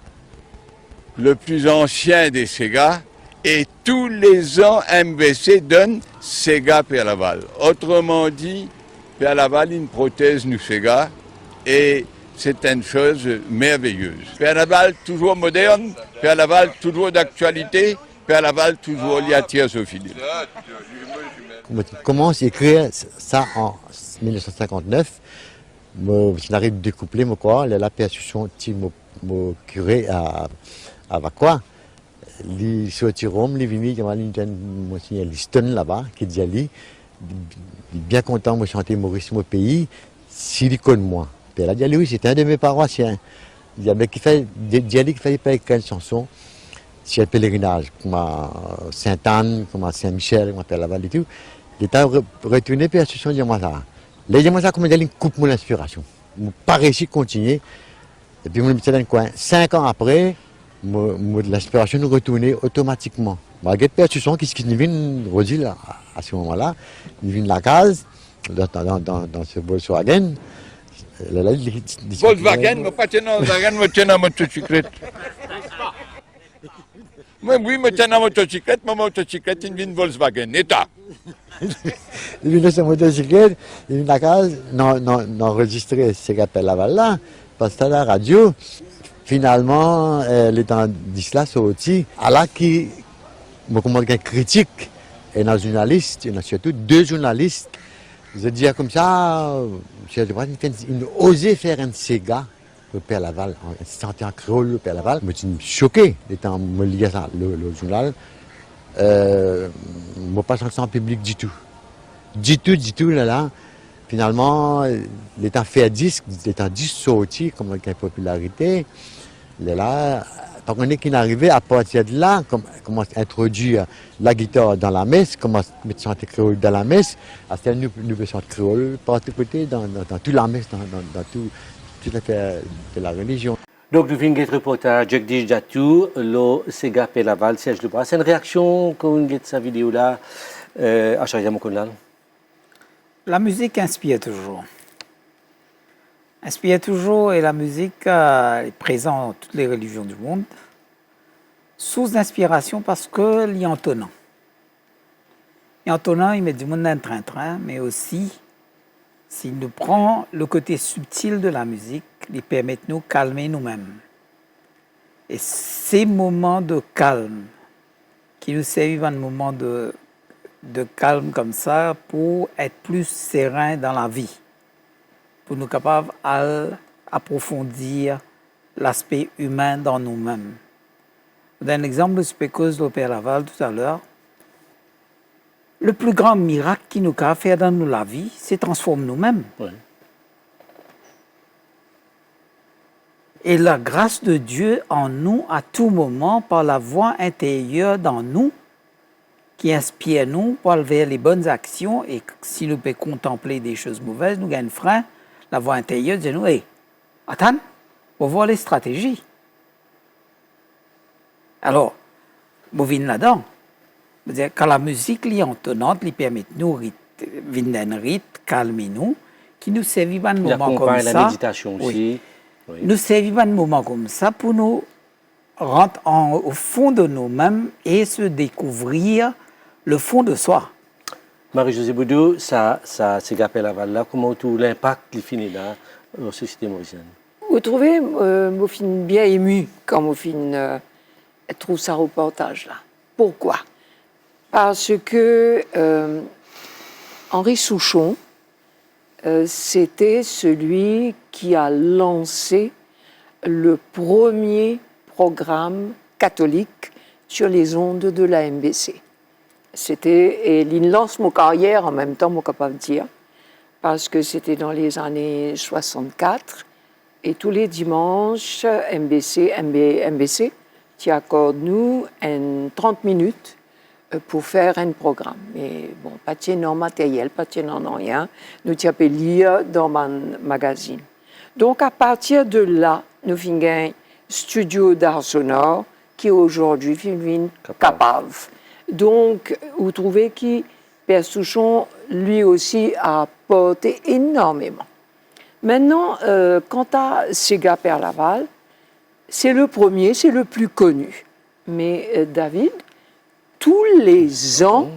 plus ancien des Sega. Et tous les ans, MBC donne Sega Père Laval. Autrement dit, Père Laval, une prothèse nous Sega. Et c'est une chose merveilleuse. Père Laval, toujours moderne. Père Laval, toujours d'actualité. Père Laval, toujours lié à Théosophile. Je commence à écrire ça en 1959. J'arrive de découpler mon corps, la percussion mon curé à Vacois. Il sortit Rome, il est venu, il y a un Liston là-bas, qui dit Ali, bien content de chanter Maurice, mon pays, s'il connaît moi. Puis elle a dit oui, c'était un de mes paroissiens. Il y avait qu'il fallait pas écrire une chanson sur le pèlerinage, comme à Sainte-Anne, comme à Saint-Michel, comme à Père Laval et tout. Il était retourné, puis la chanson, dis-moi ça. Là, dis-moi ça, comme il coupe mon inspiration. Je n'ai pas réussi à continuer. Et puis, je me mis dans le coin. 5 ans après, l'inspiration nous retournait automatiquement. Malgré la chanson qui vient Rosil à ce moment-là, il vient de la case, dans ce Volkswagen. Volkswagen, mais pas tenant Volkswagen, mais tenant motocyclette. Moi, oui, mais tenant motocyclette, ma motocyclette, il vient de Volkswagen, État. Il vient de sa motocyclette, il vient de la case, n'enregistrer ce qu'on appelle Laval là, parce que à la radio, finalement, les temps d'Isla sont aussi, à la qui, me commande qu'un critique, et un journaliste, il y a surtout 2 journalistes. Je dis comme ça, il osait faire un Sega, le Père Laval, chanter en créole, le Père Laval. Je me suis choqué, étant me lié à ça, le journal. Je ne pas chanter en public du tout. Du tout, là. Finalement, l'état fait un disque sorti, comme une popularité. Là, tant qu'on est qu'il est arrivé, à partir de là, commence à introduire la guitare dans la messe, commence à mettre chanter créole dans la messe, à ce nous pouvons chanter créole partout côté, dans toute la messe, dans toute la religion. Donc, nous venons de reportage Jagdish Jatou, le Sega Père Laval, Serge Lebras. C'est une réaction quand vous regardez cette vidéo-là, à Charia Mokonlal? La musique inspire toujours. Inspire toujours et la musique est présente dans toutes les religions du monde. Source d'inspiration parce qu'elle est entonnant. Et entonnant, il met du monde dans un train-train, mais aussi, s'il nous prend le côté subtil de la musique, il permet de nous calmer nous-mêmes. Et ces moments de calme, qui nous servent un moment de calme comme ça pour être plus serein dans la vie, pour nous capables d'approfondir l'aspect humain dans nous-mêmes. Je donne un exemple de ce que cause le Père Laval tout à l'heure. Le plus grand miracle qui nous a fait dans nous la vie, c'est transformer nous-mêmes. Oui. Et la grâce de Dieu en nous à tout moment par la voix intérieure dans nous qui inspire nous pour vers les bonnes actions et si nous pouvons contempler des choses mauvaises, nous gagnons frein. La voix intérieure dit nous, hey, attends, on va voir les stratégies. Alors, vous venez là-dedans. Quand la musique est entonnante, elle permet de nous venir d'un rythme, calmer nous, qui nous servent un moment comme ça. La méditation aussi. Oui. Oui. Nous servons un moment comme ça pour nous rentrer au fond de nous-mêmes et se découvrir le fond de soi. Marie-Josée Boudou, ça Sega Père Laval là, comment tout l'impact qui finit là dans la société mauricienne? Vous trouvez, je suis bien ému quand je trouve ce reportage là. Pourquoi? Parce que Henri Souchon, c'était celui qui a lancé le premier programme catholique sur les ondes de la MBC. Et il lance ma carrière en même temps, je suis capable de dire, parce que c'était dans les années 64, et tous les dimanches, MBC, qui accorde nous 30 minutes pour faire un programme. Mais bon, pas de matériel, pas de rien, nous avons lire dans mon magazine. Donc à partir de là, nous avons un studio d'art sonore qui aujourd'hui est capable. Donc, vous trouvez que Père Souchon, lui aussi, a apporté énormément. Maintenant, quant à Sega Père Laval, c'est le premier, c'est le plus connu. Mais David, tous les ans,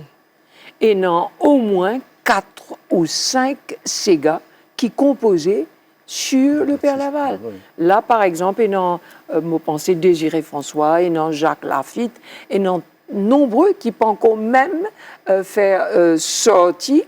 il y a au moins 4 ou 5 Sega qui composaient sur le Père Laval. Là, par exemple, il y a, moi pensais Désiré François, il y a Jacques Lafitte, il y a nombreux qui peuvent quand même faire sortir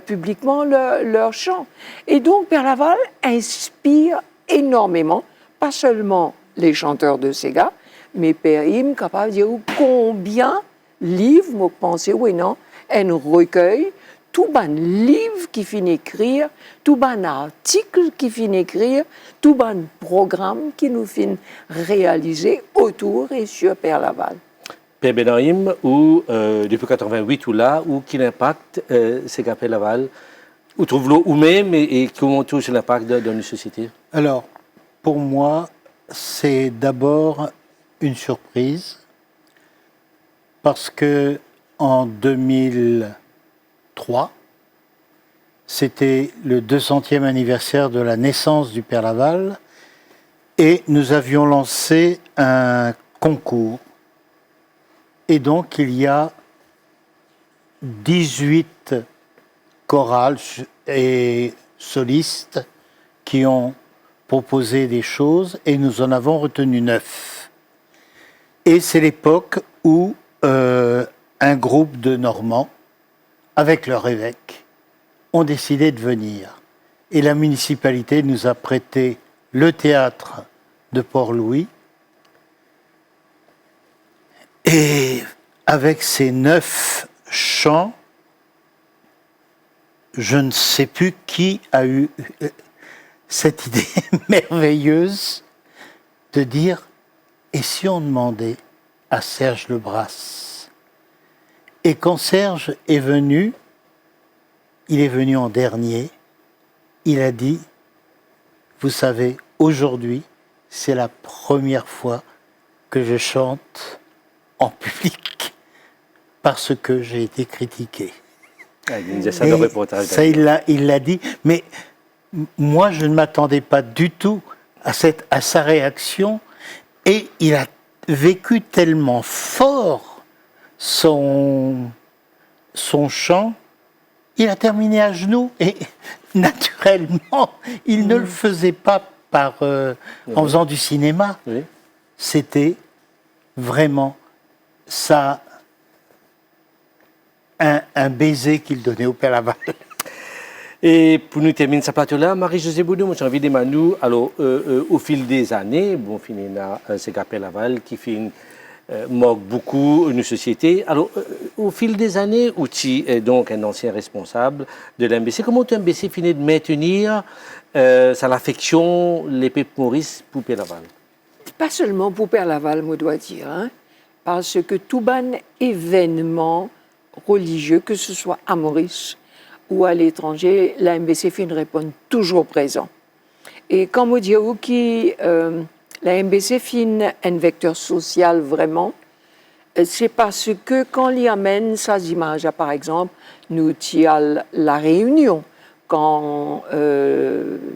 publiquement leur chant. Et donc, Père Laval inspire énormément, pas seulement les chanteurs de Sega, mais Père Im, capable de dire combien livres, moi pensais, oui, non, un recueil, tout ban livre qui finit écrire, tout ban article qui finit écrire, tout ban programme qui nous finit réaliser autour et sur Père Laval. Père Benahim, ou depuis 88 ou là, ou quel impact c'est qu'à Père Laval, ou trouve-le ou même et comment touche l'impact dans une société? Alors, pour moi, c'est d'abord une surprise parce que en 2003, c'était le 200e anniversaire de la naissance du Père Laval et nous avions lancé un concours. Et donc, il y a 18 chorales et solistes qui ont proposé des choses et nous en avons retenu 9. Et c'est l'époque où un groupe de Normands, avec leur évêque, ont décidé de venir. Et la municipalité nous a prêté le théâtre de Port-Louis. Et avec ces 9 chants, je ne sais plus qui a eu cette idée merveilleuse de dire « et si on demandait à Serge Lebras ?» Et quand Serge est venu, il est venu en dernier, il a dit « Vous savez, aujourd'hui, c'est la première fois que je chante en public parce que j'ai été critiqué. » Ça, il l'a dit, mais moi, je ne m'attendais pas du tout à sa réaction et il a vécu tellement fort son chant, il a terminé à genoux et naturellement, il ne le faisait pas en faisant du cinéma. Oui. C'était vraiment ça, un baiser qu'il donnait au Père Laval. Et pour nous terminer ce plateau-là, Marie-Josée Boudou, moi j'ai envie de demander, alors, au fil des années, bon, finalement, c'est Père Laval qui fait manque beaucoup une société. Alors, au fil des années, où tu es donc un ancien responsable de l'MBC, comment tu MBC finit de maintenir l'affection, les peuples Maurice pour Père Laval? Pas seulement pour Père Laval, moi dois dire, hein, parce que tout ban événement religieux, que ce soit à Maurice ou à l'étranger, la MBC fait une réponse toujours présent. Et quand on dit que la MBC fait un vecteur social vraiment, c'est parce que quand il amène ces images, par exemple, nous avons la Réunion, quand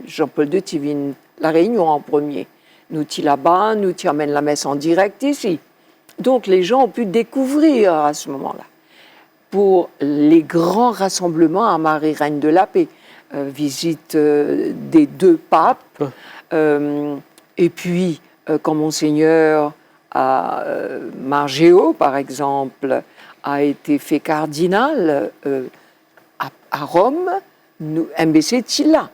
Jean-Paul II vient la Réunion en premier. Nous sommes là-bas, nous amènons la messe en direct ici. Donc les gens ont pu découvrir à ce moment-là. Pour les grands rassemblements à Marie-Reine de la Paix, visite des 2 papes, et puis quand Monseigneur Margéo, par exemple, a été fait cardinal à Rome, MBC est là.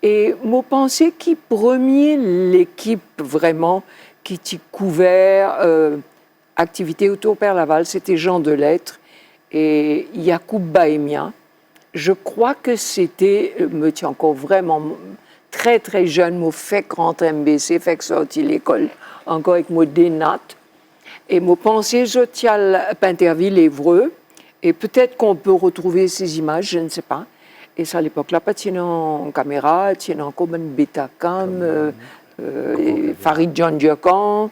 Et moi pensais qu'il premier l'équipe vraiment qui était couvert activité autour Père Laval, c'était Jean Delettre et Yacoub Baémia. Je crois que c'était, me tient encore vraiment très très jeune, moi fait rentrer MBC, fait sortir l'école encore avec moi des nattes. Et moi pensais je tiens à Pinterville, Évreux, et peut-être qu'on peut retrouver ces images, je ne sais pas. Et ça, à l'époque-là, pas tiens en caméra, tiens encore une Betacam, Farid John Diocan.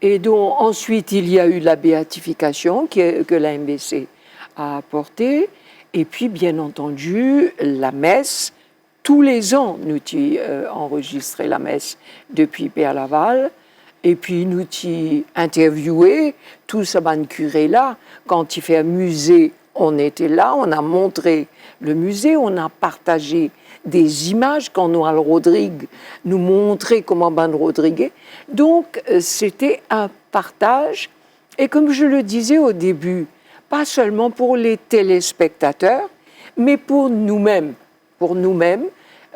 Et donc, ensuite, il y a eu la béatification que la MBC a apportée. Et puis, bien entendu, la messe. Tous les ans, nous enregistré la messe depuis Père Laval. Et puis nous t'y interviewé, tout ça ban curé là. Quand il fait un musée, on était là, on a montré le musée, on a partagé des images quand Noël Rodrigue nous montrait comment ban Rodrigue. Donc c'était un partage. Et comme je le disais au début, pas seulement pour les téléspectateurs, mais pour nous-mêmes. Pour nous-mêmes,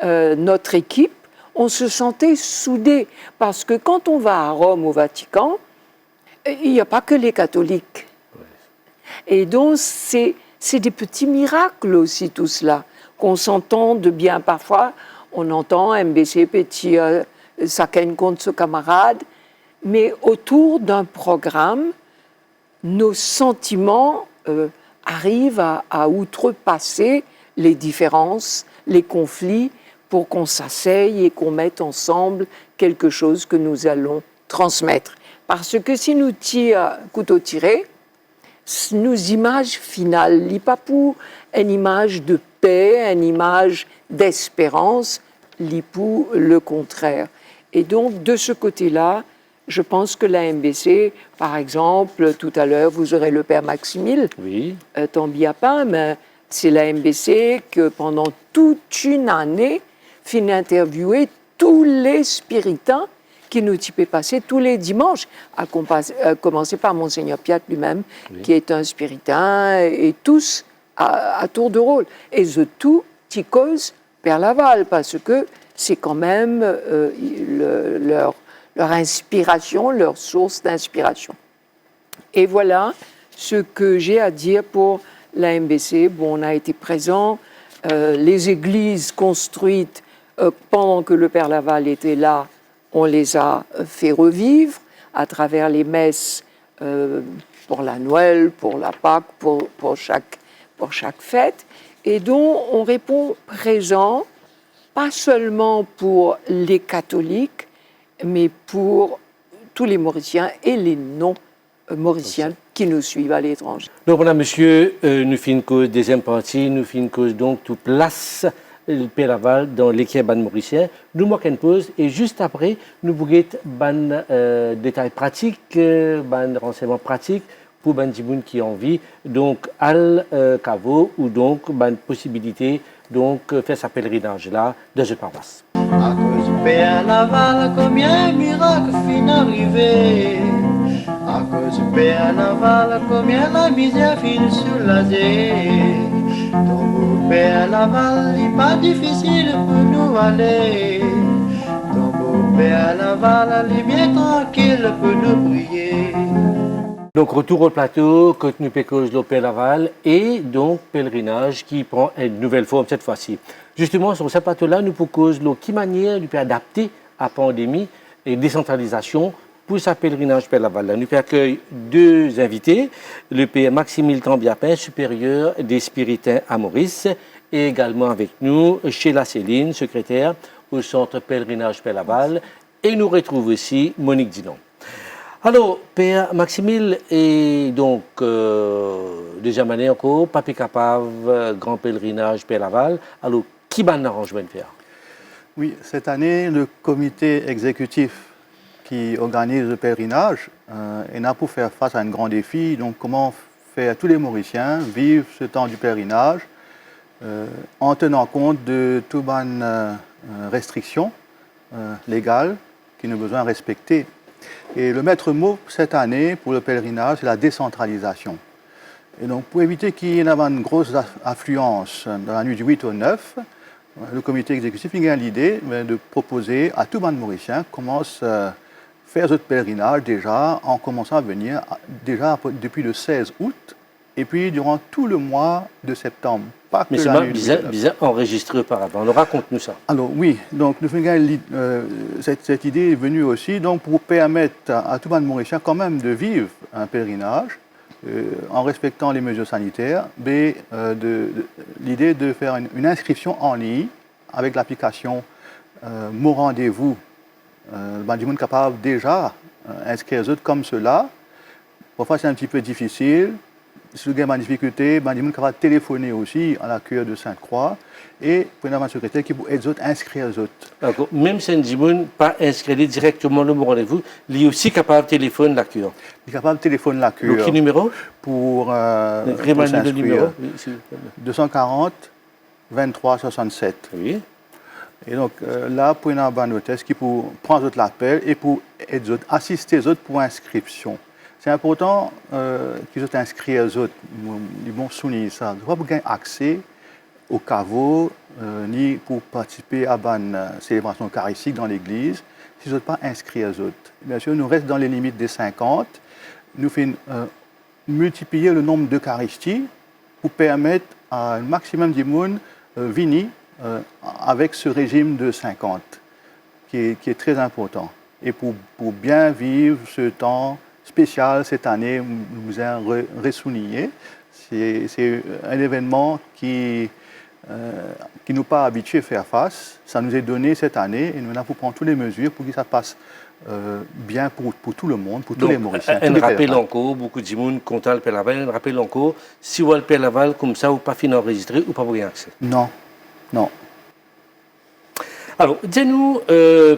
notre équipe, on se sentait soudés. Parce que quand on va à Rome, au Vatican, il n'y a pas que les catholiques. Et donc, c'est des petits miracles aussi, tout cela. Qu'on s'entende bien parfois. On entend MBC petit chacun contre ce camarade. Mais autour d'un programme, nos sentiments arrivent à outrepasser les différences, les conflits, pour qu'on s'asseye et qu'on mette ensemble quelque chose que nous allons transmettre. Parce que si nous tirons couteau tiré, nos images finales, l'ipapou, une image de paix, une image d'espérance, l'ipou, le contraire. Et donc, de ce côté-là, je pense que la MBC, par exemple, tout à l'heure, vous aurez le père Maximile, oui. Tant bien pas, mais c'est la MBC que pendant toute une année, fin interviewer tous les spiritains qui nous typaient passer tous les dimanches, à commencer par Monseigneur Piat lui-même, oui, qui est un spiritain, et tous à tour de rôle. Et the tout, Ticos, Père Laval, parce que c'est quand même leur inspiration, leur source d'inspiration. Et voilà ce que j'ai à dire pour la MBC. Bon, on a été présents, les églises construites pendant que le Père Laval était là, on les a fait revivre à travers les messes pour la Noël, pour la Pâque, pour chaque fête. Et donc, on répond présent, pas seulement pour les catholiques, mais pour tous les Mauriciens et les non-Mauriciens qui nous suivent à l'étranger. Donc voilà, monsieur, nous finissons cause deuxième partie, nous finissons cause donc toute place le Père Laval dans l'équipe ban mauricien. Nous marquons une pause et juste après, nous vous guettons ban détails pratiques, ban renseignements pratiques pour ban djiboun qui ont envie, donc al cavo ou donc ban possibilité donc faire sa pèlerinage là dans une paroisse. À cause du Père Laval, combien de miracles fin arrivé. À cause du Père Laval, combien la misère fin soulagée. Ton beau Père Laval, il n'est pas difficile pour nous aller. Ton beau Père Laval, il est bien tranquille pour nous prier. Donc retour au plateau, contenu pécose de Père Laval et donc pèlerinage qui prend une nouvelle forme cette fois-ci. Justement, sur ce plateau-là, nous proposons qui manière nous peut adapter à la pandémie et décentralisation pour sa pèlerinage Père Laval. Nous peut accueillir deux invités, le Père Maximile Tambiapin, supérieur des Spiritains à Maurice, et également avec nous Sheila Céline, secrétaire au centre pèlerinage Père Laval, et nous retrouvons aussi Monique Dinon. Alors, Père Maximile, et donc, deuxième année encore, Papi Capave, grand pèlerinage Père Laval. Alors, qui va l'arrangement de faire? Oui, cette année, le comité exécutif qui organise le pèlerinage est là pour faire face à un grand défi. Donc, comment faire tous les Mauriciens vivre ce temps du pèlerinage en tenant compte de toutes les restrictions légales qui nous besoin de respecter. Et le maître mot cette année pour le pèlerinage, c'est la décentralisation. Et donc, pour éviter qu'il y ait une grosse affluence dans la nuit du 8 au 9, le comité exécutif a l'idée de proposer à tout le monde mauricien comment faire ce pèlerinage déjà en commençant à venir déjà depuis le 16 août et puis durant tout le mois de septembre. Pas mais que c'est bizarre enregistré auparavant. Raconte-nous ça. Alors oui, donc cette idée est venue aussi donc, pour permettre à tout le monde mauricien quand même de vivre un pèlerinage en respectant les mesures sanitaires, mais l'idée de faire une inscription en ligne avec l'application Mon Rendez-vous. Du monde capable déjà inscrire les autres comme cela. Parfois c'est un petit peu difficile. si vous avez une difficulté, vous pouvez téléphoner aussi à la cure de Sainte-Croix et vous pouvez avoir un secrétaire qui peut aider les autres à inscrire les autres. D'accord. Même si on ne pas inscrire directement le rendez-vous, il est aussi capable de téléphoner la cure. Il est capable de téléphoner la cure. Donc, quel numéro? Pour le numéro. Oui, 240 23 67. Oui. Et donc là, pour une hôtesse qui peut prendre l'appel et pour aider les autres, assister les autres pour inscription. C'est important qu'ils soient inscrits les autres. Ils vont souligner ça. Ils ne pas gagner accès au caveau ni pour participer à une célébration eucharistique dans l'église s'ils ne sont pas inscrits les autres. Bien sûr, nous restons dans les limites des 50. Nous faisons multiplier le nombre d'eucharisties pour permettre à un maximum de monde venir avec ce régime de 50 qui est très important. Et pour bien vivre ce temps spécial cette année, nous avons ressouligné. C'est un événement qui nous pas habitués à faire face. Ça nous est donné cette année et nous avons prendre toutes les mesures pour que ça passe bien pour tout le monde, pour tous les Mauriciens. Un rappel encore, beaucoup de gens comptent le Père Laval, un rappel encore, si vous avez le Père Laval comme ça, vous pas fini enregistré ou pas vous rien accès. Non, non. Alors, dis-nous,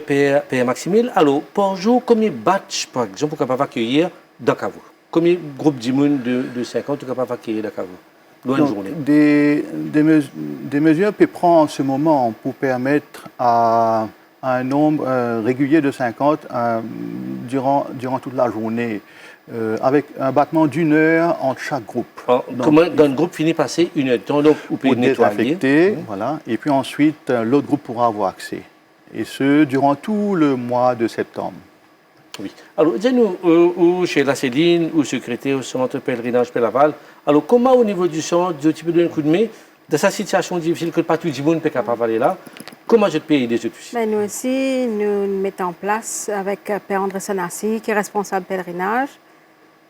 Père Maximile, alors, par jour, combien de batch, par exemple, vous êtes capable d'accueillir dans Cavo? Combien de groupes de 50 vous êtes capable d'accueillir dans Cavo? Des mesures peuvent prendre en ce moment pour permettre à un nombre régulier de 50 durant toute la journée, avec un battement d'1 heure entre chaque groupe. Comment dans le groupe finit passer 1 heure de temps, donc vous pouvez nettoyer, voilà, et puis ensuite l'autre groupe pourra avoir accès. Et ce, durant tout le mois de septembre. Oui. Alors, dis-nous, ou chez la Céline, ou secrétaire au centre pèlerinage Père Laval, alors comment au niveau du centre, tu peux donner un coup de main dans cette situation difficile que pas tout le monde peut capable aller là, comment je peux aider ce aussi? Nous aussi, nous mettons en place avec Père André Sonassi, qui est responsable pèlerinage,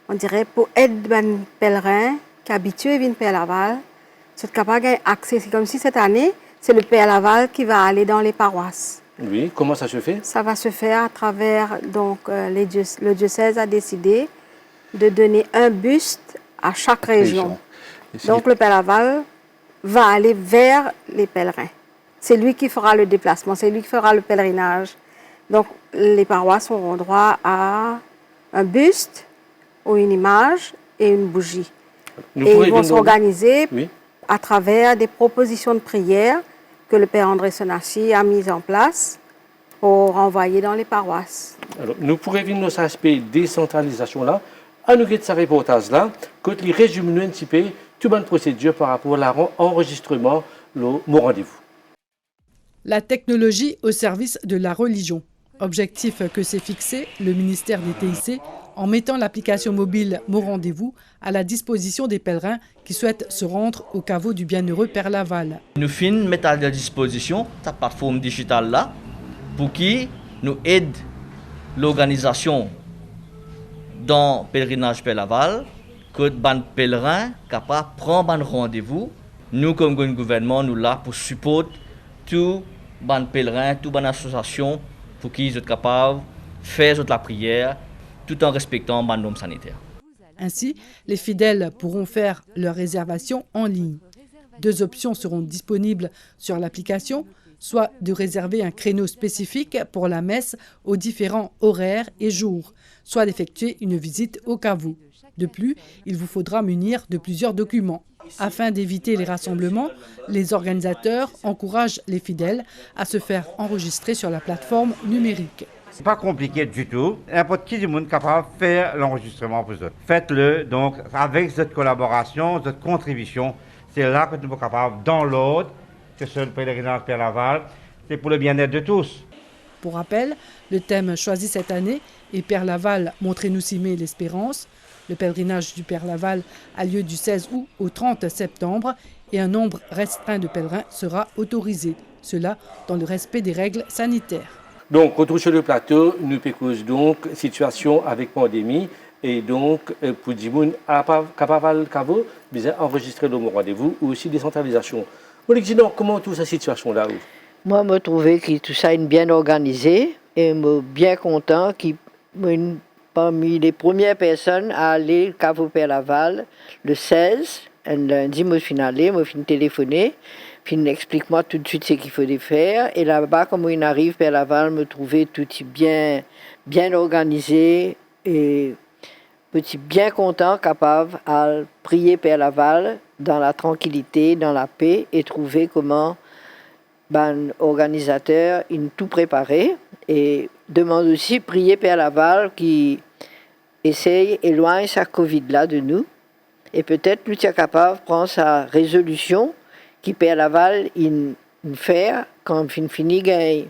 on dirait pour aider les pèlerins qui sont habitués à venir Père Laval, sont capables d'avoir accès. C'est comme si cette année, c'est le Père Laval qui va aller dans les paroisses. Oui, comment ça se fait? Ça va se faire à travers, donc, le diocèse a décidé de donner un buste à chaque région. Donc le Père Laval va aller vers les pèlerins. C'est lui qui fera le déplacement, c'est lui qui fera le pèlerinage. Donc les paroisses auront droit à un buste ou une image et une bougie. Et ils vont s'organiser à travers des propositions de prière que le Père André Sonassi a mis en place pour envoyer dans les paroisses. Alors, nous pourrions venir dans cet aspect décentralisation là, à nous de ce reportage là, quand les résume un petit peu toute bonne procédure par rapport à l'enregistrement, mon rendez-vous. La technologie au service de la religion. Objectif que s'est fixé le ministère des TIC en mettant l'application mobile Mon Rendez-vous à la disposition des pèlerins qui souhaitent se rendre au caveau du bienheureux Père Laval. Nous finissons mettre à disposition cette plateforme digitale là pour qui nous aide l'organisation dans le pèlerinage Père Laval, que les pèlerins capables de prendre un rendez-vous. Nous, comme gouvernement, nous sommes là pour supporter tous les pèlerins, toutes les associations pour qu'ils soient capables de faire la prière tout en respectant les normes sanitaires. Ainsi, les fidèles pourront faire leur réservation en ligne. 2 options seront disponibles sur l'application, soit de réserver un créneau spécifique pour la messe aux différents horaires et jours, soit d'effectuer une visite au caveau. De plus, il vous faudra munir de plusieurs documents. Afin d'éviter les rassemblements, les organisateurs encouragent les fidèles à se faire enregistrer sur la plateforme numérique. C'est pas compliqué du tout. N'importe qui du monde est capable de faire l'enregistrement pour vous. Faites-le donc avec cette collaboration, cette contribution. C'est là que nous sommes capables, dans l'ordre, que c'est le pèlerinage Père Laval, c'est pour le bien-être de tous. Pour rappel, le thème choisi cette année est Père Laval, montrez-nous Simée l'espérance. Le pèlerinage du Père Laval a lieu du 16 août au 30 septembre et un nombre restreint de pèlerins sera autorisé. Cela dans le respect des règles sanitaires. Donc, retour sur le plateau, nous pécouons donc situation avec pandémie et donc pour dire capable bien enregistrer le rendez-vous ou aussi décentralisation. Comment toute cette situation là? Moi, je trouvais que tout ça est bien organisé et je suis bien content qu'il parmi les premières personnes à aller au Cavo Père Laval le 16, un lundi, moi je suis allée, moi je suis téléphoné, puis explique-moi tout de suite ce qu'il faut faire. Et là-bas, comme il arrive, Père Laval me trouvait tout bien organisé et petit bien content, capable à prier Père Laval dans la tranquillité, dans la paix et trouver comment organisateur il tout préparé et demande aussi prier Père Laval qui essaye éloigne sa Covid là de nous et peut-être nous sommes capables de prendre sa résolution qui Père Laval il fait quand il finit gagne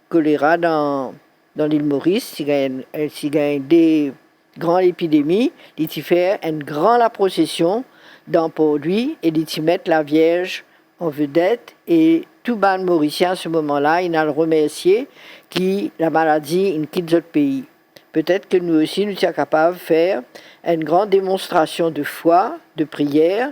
choléra dans l'île Maurice s'il gagne des grandes épidémies il fait une grande la procession dans pour lui et il met la Vierge en vedette et tout ban mauricien à ce moment-là, il a le remercié qui la maladie il quitte notre pays. Peut-être que nous aussi nous sommes capables de faire une grande démonstration de foi, de prière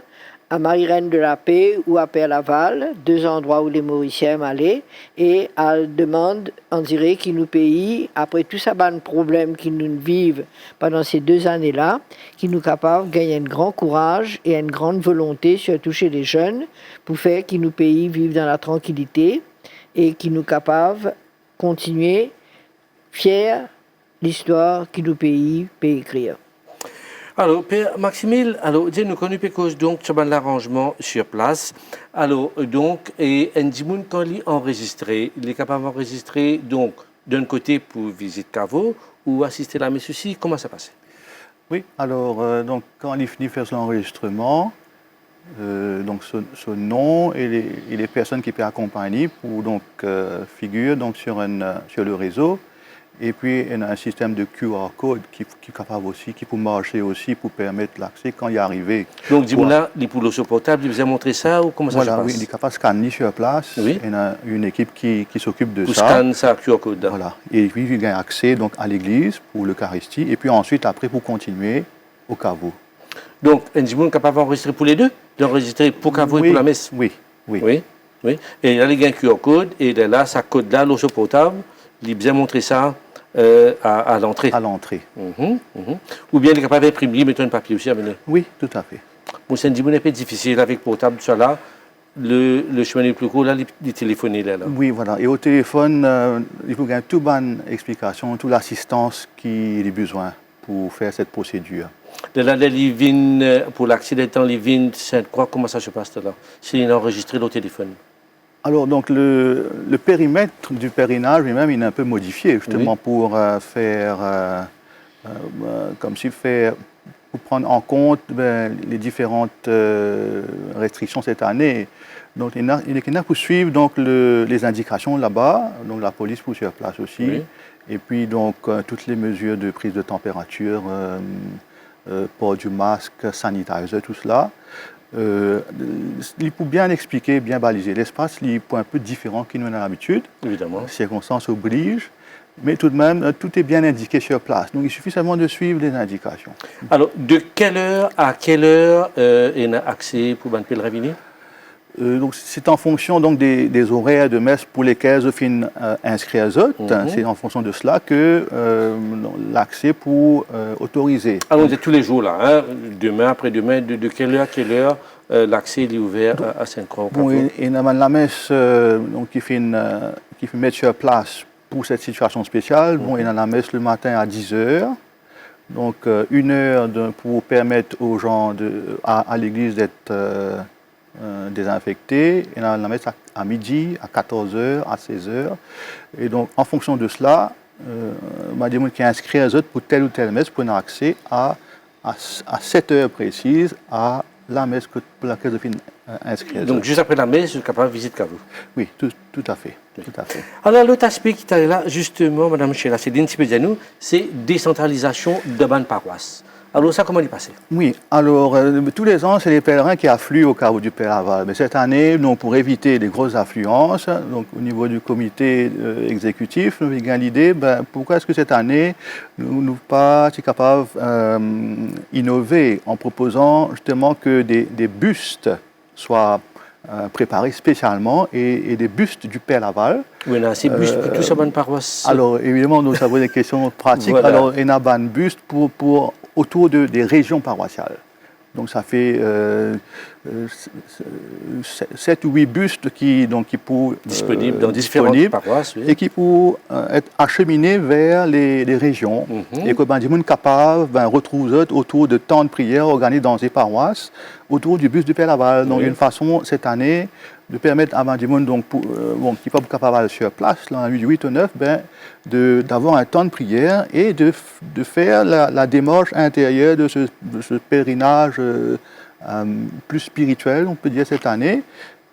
à Marie-Reine de la Paix ou à Père Laval, deux endroits où les Mauriciens allaient, et elle demande, on dirait, qu'ils nous payent, après tout ça, de problèmes qu'ils nous vivent pendant ces 2 années-là, qu'ils nous capables de gagner un grand courage et une grande volonté, surtout chez les jeunes, pour faire qu'ils nous payent vivre dans la tranquillité et qu'ils nous capables de continuer fiers l'histoire qu'ils nous payent peut écrire. Alors, Père Maximile, alors, nous connaissons cause donc sur l'arrangement sur place. Alors, donc, et Ndimoun, quand il est enregistré, il est capable d'enregistrer, donc, d'un côté pour visite Cavo ou assister à la messe aussi, comment ça passe? Oui, alors, donc, quand il finit de faire son enregistrement, donc, ce nom et les personnes qui peuvent accompagner pour, donc, figure donc, sur le réseau. Et puis, il y a un système de QR code qui est capable aussi, qui peut marcher aussi pour permettre l'accès quand il est arrivé. Donc, dis-moi là, les poules sur portable, il vous a montré ça ou comment ça se passe? Voilà, oui, il est capable de scanner sur place. Oui. Il y a une équipe qui s'occupe de vous ça. Scanne ça, QR code. Voilà. Et puis, il a accès donc, à l'église pour l'Eucharistie. Et puis ensuite, après, pour continuer au caveau. Donc, Ndimoun est capable d'enregistrer pour les deux? D'enregistrer pour caveau et pour la messe? Oui. Et là, il y a un QR code. Et là, ça code là, l'eau sur portable. Il a bien montré ça. À l'entrée. À l'entrée. Ou bien il est capable d'imprimer, mettons un papier aussi à venir. Oui, tout à fait. Bon, c'est un peu difficile avec portable, tout ça là. Le chemin est plus court, là, il téléphoner là. Oui, voilà. Et au téléphone, il faut gagner toute bonne explication, toute l'assistance qu'il a besoin pour faire cette procédure. Là, les vignes, pour l'accès des temps, les vignes Sainte-Croix, comment ça se passe là? C'est enregistré au téléphone. Alors, donc, le périmètre du pèlerinage lui-même, il est un peu modifié, justement, pour faire, comme s'il fait, pour prendre en compte les différentes restrictions cette année. Donc, il est là pour suivre donc, les indications là-bas, donc la police pour sur place aussi, et puis donc toutes les mesures de prise de température, port du masque, sanitizer, tout cela. Il faut bien expliquer, bien baliser. L'espace est un peu différent qu'il nous a l'habitude. Évidemment. Les circonstances obligent. Mais tout de même, tout est bien indiqué sur place. Donc il suffit seulement de suivre les indications. Alors, de quelle heure à quelle heure il y a accès pour les pèlerins venir? Donc c'est en fonction donc, des horaires de messe pour lesquels je finis inscrire les autres. C'est en fonction de cela que l'accès pour autoriser. Alors, c'est tous les jours là, hein? Demain, après-demain, de quelle heure à quelle heure l'accès est ouvert à Sainte-Croix? Bon, et la messe donc, qui fait mettre sur place pour cette situation spéciale. Bon, il y a la messe le matin à 10h. Donc 1 heure pour permettre aux gens à l'église d'être désinfectés. Et la messe à midi, à 14h, à 16h. Et donc en fonction de cela, des gens qui inscrits les autres pour telle ou telle messe pour avoir accès à 7 heures précises à la messe pour laquelle je finis inscrire. Donc juste après la messe, je suis capable de visiter Cavo. Oui, tout à fait. Tout à fait. Alors l'autre aspect qui est là, justement, Mme Sheila Céline, c'est décentralisation de bonnes paroisses. Alors ça, comment il est passé? Oui, alors tous les ans, c'est les pèlerins qui affluent au Cavo du Père Laval. Mais cette année, donc, pour éviter les grosses affluences, donc, au niveau du comité exécutif, nous avons l'idée, pourquoi est-ce que cette année, nous ne sommes pas capables d'innover en proposant justement que des bustes soient préparés spécialement et des bustes du Père Laval. Oui, on a ces bustes pour toute sa bonne paroisse. Alors, évidemment, nous avons des questions pratiques. Voilà. Alors, il y a un buste autour des régions paroissiales. Donc, ça fait 7 ou 8 bustes qui peuvent disponibles dans différentes paroisses. Oui. Et qui peuvent être acheminés vers les régions. Et que des gens capables de retrouver autour de temps de prière organisés dans ces paroisses, autour du buste du Père Laval. Donc, une façon, cette année, de permettre à des gens qui ne sont pas capables sur place, là, 8 ou 9, d'avoir un temps de prière et de faire la démarche intérieure de ce pèlerinage plus spirituel, on peut dire, cette année,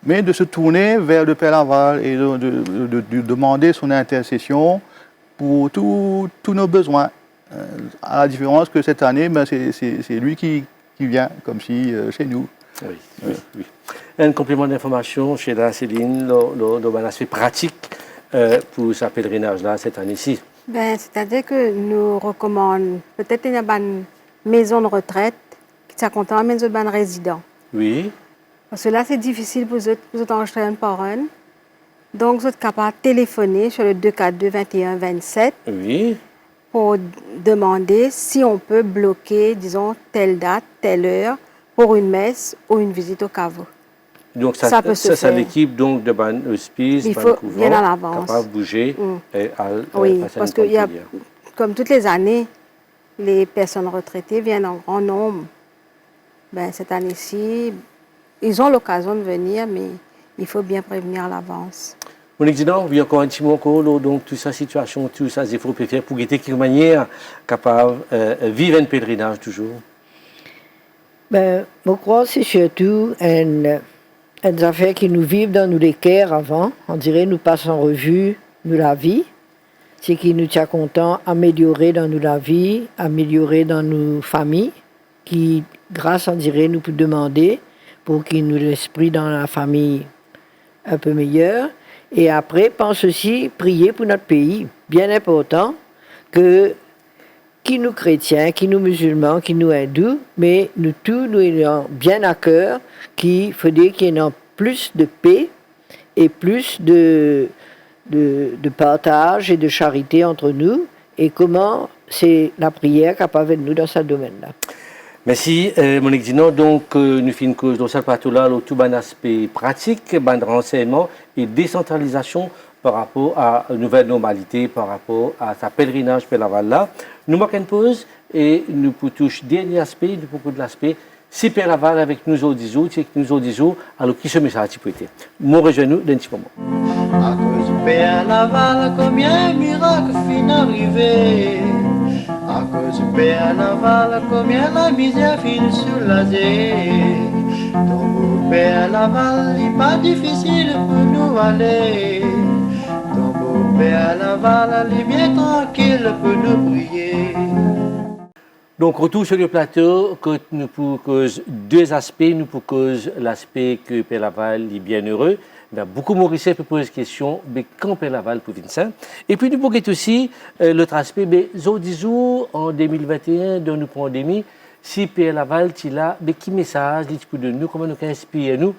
mais de se tourner vers le Père Laval et de demander son intercession pour tous nos besoins. À la différence que cette année, c'est lui qui vient, comme si chez nous. Oui. Un complément d'information chez la Céline, un aspect pratique pour ce pèlerinage-là cette année-ci. C'est-à-dire que nous recommandons peut-être une maison de retraite qui s'accompagne à une maison de résident. Oui. Parce que là, c'est difficile pour eux d'enregistrer un parrain. Donc, vous êtes capable de téléphoner sur le 242 21 27 oui. pour demander si on peut bloquer, disons, telle date, telle heure, pour une messe ou une visite au caveau. Donc ça c'est l'équipe donc de Ban Hospice, il faut bien à l'avance, capable de bouger. Oui, parce que comme toutes les années, les personnes retraitées viennent en grand nombre. Cette année-ci, ils ont l'occasion de venir, mais il faut bien prévenir à l'avance. Monique Dinan, il y a encore un petit mot encore, donc toute sa situation, tout ça, il faut préférer pour guetter quelle manière capable de vivre un pèlerinage toujours. Je crois que c'est surtout une affaire qui nous vivent dans nous les cœurs avant. On dirait nous passe en revue nous la vie. C'est qui nous tient content, améliorer dans nous la vie, améliorer dans nos familles, qui, grâce, on dirait, nous peut demander pour qu'il nous l'esprit dans la famille un peu meilleur. Et après, pense aussi prier pour notre pays. Bien important que qui nous chrétiens, qui nous musulmans, qui nous hindous, mais nous tous, nous ayons bien à cœur qu'il faudrait qu'il y ait plus de paix et plus de partage et de charité entre nous, et comment c'est la prière capable de nous dans ce domaine-là. Merci Monique Dinan. Donc nous finissons cause dans ce plateau-là, tout un aspect pratique, un renseignement et décentralisation par rapport à une nouvelle normalité, par rapport à sa pèlerinage Père Laval là. Nous marquons une pause et nous pour toucher dernier aspect, nous pour de l'aspect, si Père Laval avec nous autres c'est que nous autres alors qui se met ça à petit Nous rejoignons d'un petit moment. À cause du Père Laval, combien de miracles fin arrivé. À cause du Père Laval, combien la misère fin soulagée. Donc Père Laval, il n'est pas difficile pour nous aller. Père Laval, il est bien tranquille pour nous prier. Donc, retour sur le plateau, que nous pour cause deux aspects. Nous pour cause l'aspect que Père Laval est bien heureux. Beaucoup de Mauriciens peuvent poser la question, mais quand Père Laval pour Vincent. Et puis, nous pourrons aussi l'autre aspect, mais jours en 2021, dans nos pandémies, si Père Laval est là, mais qui message dit de nous, comment nous inspire nous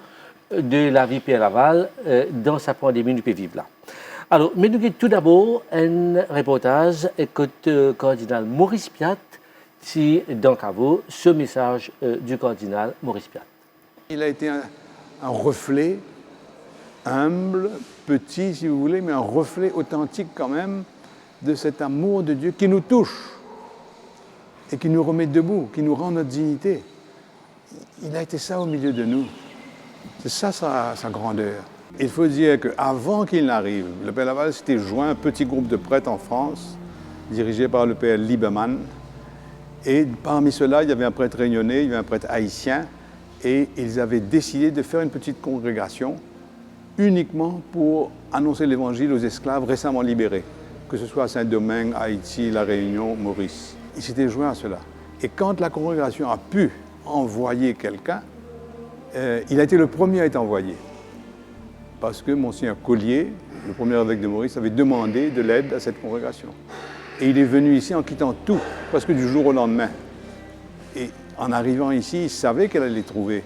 de la vie Père Laval dans sa pandémie, nous pouvons vivre là. Alors, mais nous avons tout d'abord un reportage que le cardinal Maurice Piat, qui dans Cavo, ce message du cardinal Maurice Piat. Il a été un reflet humble, petit si vous voulez, mais un reflet authentique quand même de cet amour de Dieu qui nous touche et qui nous remet debout, qui nous rend notre dignité. Il a été ça au milieu de nous. C'est ça sa grandeur. Il faut dire qu'avant qu'il n'arrive, le Père Laval s'était joint à un petit groupe de prêtres en France, dirigé par le Père Lieberman. Et parmi ceux-là, il y avait un prêtre réunionnais, il y avait un prêtre haïtien, et ils avaient décidé de faire une petite congrégation uniquement pour annoncer l'Évangile aux esclaves récemment libérés, que ce soit à Saint-Domingue, Haïti, La Réunion, Maurice. Ils s'étaient joints à cela. Et quand la congrégation a pu envoyer quelqu'un, il a été le premier à être envoyé. Parce que Monseigneur Collier, le premier évêque de Maurice, avait demandé de l'aide à cette congrégation. Et il est venu ici en quittant tout, presque du jour au lendemain. Et en arrivant ici, il savait qu'elle allait trouver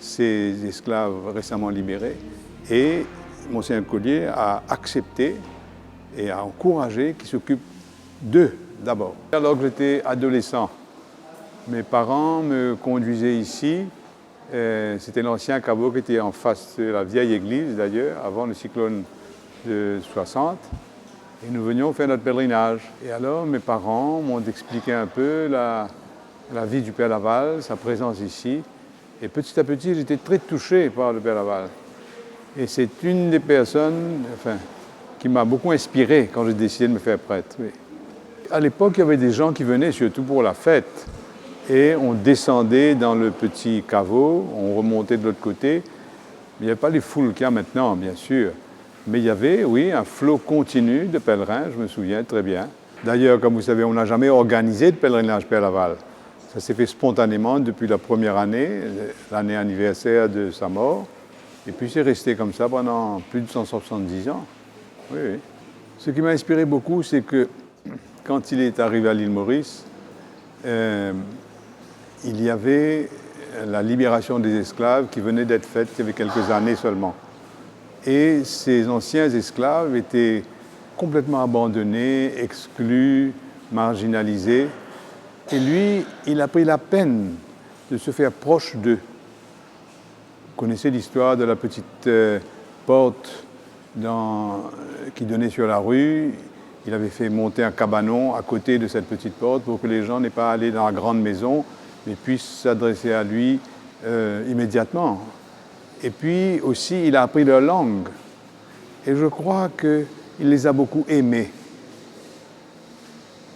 ces esclaves récemment libérés. Et Monseigneur Collier a accepté et a encouragé qu'ils s'occupent d'eux d'abord. Alors que j'étais adolescent, mes parents me conduisaient ici. C'était l'ancien caveau qui était en face de la vieille église d'ailleurs, avant le cyclone de 60. Et nous venions faire notre pèlerinage. Et alors mes parents m'ont expliqué un peu la vie du Père Laval, sa présence ici. Et petit à petit, j'étais très touché par le Père Laval. Et c'est une des personnes qui m'a beaucoup inspiré quand j'ai décidé de me faire prêtre. Oui. À l'époque, il y avait des gens qui venaient surtout pour la fête. Et on descendait dans le petit caveau, on remontait de l'autre côté. Il n'y avait pas les foules qu'il y a maintenant, bien sûr. Mais il y avait, oui, un flot continu de pèlerins, je me souviens très bien. D'ailleurs, comme vous savez, on n'a jamais organisé de pèlerinage Père Laval. Ça s'est fait spontanément depuis la première année, l'année anniversaire de sa mort. Et puis c'est resté comme ça pendant plus de 170 ans. Oui, oui. Ce qui m'a inspiré beaucoup, c'est que quand il est arrivé à l'île Maurice, il y avait la libération des esclaves qui venait d'être faite il y avait quelques années seulement. Et ces anciens esclaves étaient complètement abandonnés, exclus, marginalisés. Et lui, il a pris la peine de se faire proche d'eux. Vous connaissez l'histoire de la petite porte qui donnait sur la rue. Il avait fait monter un cabanon à côté de cette petite porte pour que les gens n'aient pas à aller dans la grande maison, mais puissent s'adresser à lui immédiatement. Et puis aussi, il a appris leur langue. Et je crois qu'il les a beaucoup aimés.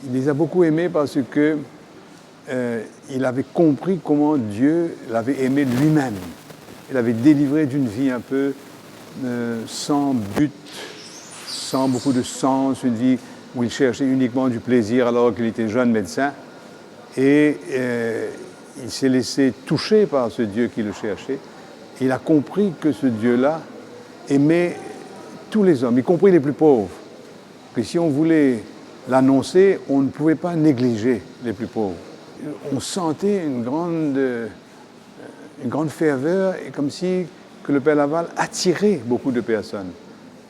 Il les a beaucoup aimés parce que il avait compris comment Dieu l'avait aimé lui-même. Il avait délivré d'une vie un peu sans but, sans beaucoup de sens, une vie où il cherchait uniquement du plaisir alors qu'il était jeune médecin. Et il s'est laissé toucher par ce Dieu qui le cherchait. Il a compris que ce Dieu-là aimait tous les hommes, y compris les plus pauvres. Que si on voulait l'annoncer, on ne pouvait pas négliger les plus pauvres. On sentait une grande ferveur, et comme si que le Père Laval attirait beaucoup de personnes.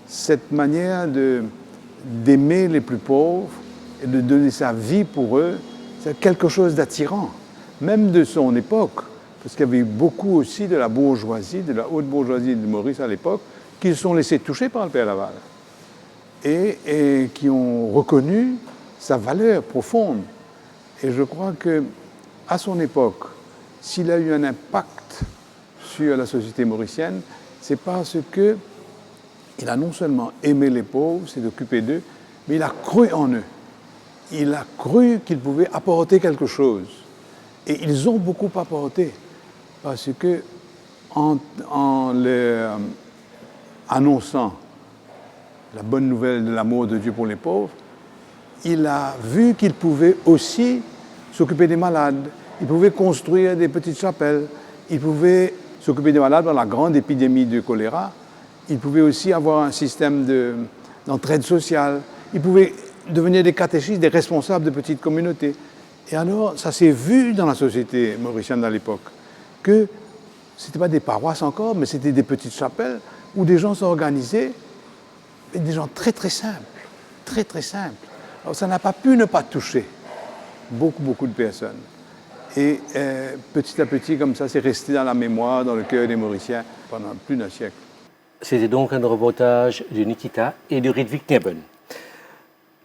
Cette manière d'aimer les plus pauvres et de donner sa vie pour eux, c'est quelque chose d'attirant, même de son époque, parce qu'il y avait beaucoup aussi de la bourgeoisie, de la haute bourgeoisie de Maurice à l'époque, qui se sont laissés toucher par le Père Laval et qui ont reconnu sa valeur profonde. Et je crois qu'à son époque, s'il a eu un impact sur la société mauricienne, c'est parce qu'il a non seulement aimé les pauvres, s'est occupé d'eux, mais il a cru en eux. Il a cru qu'ils pouvaient apporter quelque chose. Et ils ont beaucoup apporté, parce que en leur annonçant la bonne nouvelle de l'amour de Dieu pour les pauvres, il a vu qu'il pouvait aussi s'occuper des malades, il pouvait construire des petites chapelles, il pouvait s'occuper des malades dans la grande épidémie de choléra, il pouvait aussi avoir un système d'entraide sociale, il pouvait devenir des catéchistes, des responsables de petites communautés. Et alors, ça s'est vu dans la société mauricienne à l'époque, que ce n'était pas des paroisses encore, mais c'était des petites chapelles où des gens s'organisaient, et des gens très très simples, très très simples. Alors ça n'a pas pu ne pas toucher beaucoup de personnes. Et petit à petit, comme ça, c'est resté dans la mémoire, dans le cœur des Mauriciens pendant plus d'un siècle. C'était donc un reportage de Nikita et de Ridvik Neben.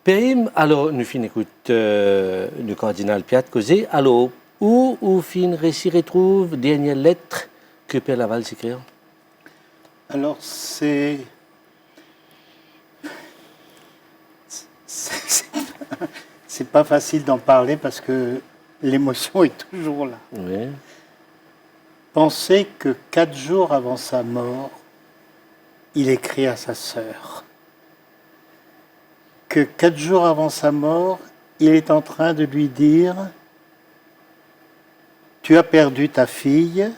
Périm, alors, nous fin écoute le cardinal Piat causé. Alors, où fin récit retrouve dernière lettre que Père Laval s'écrit? Alors, c'est pas facile d'en parler parce que l'émotion est toujours là. Oui. Pensez que 4 jours avant sa mort, il écrit à sa sœur. Que 4 jours avant sa mort, il est en train de lui dire « Tu as perdu ta fille,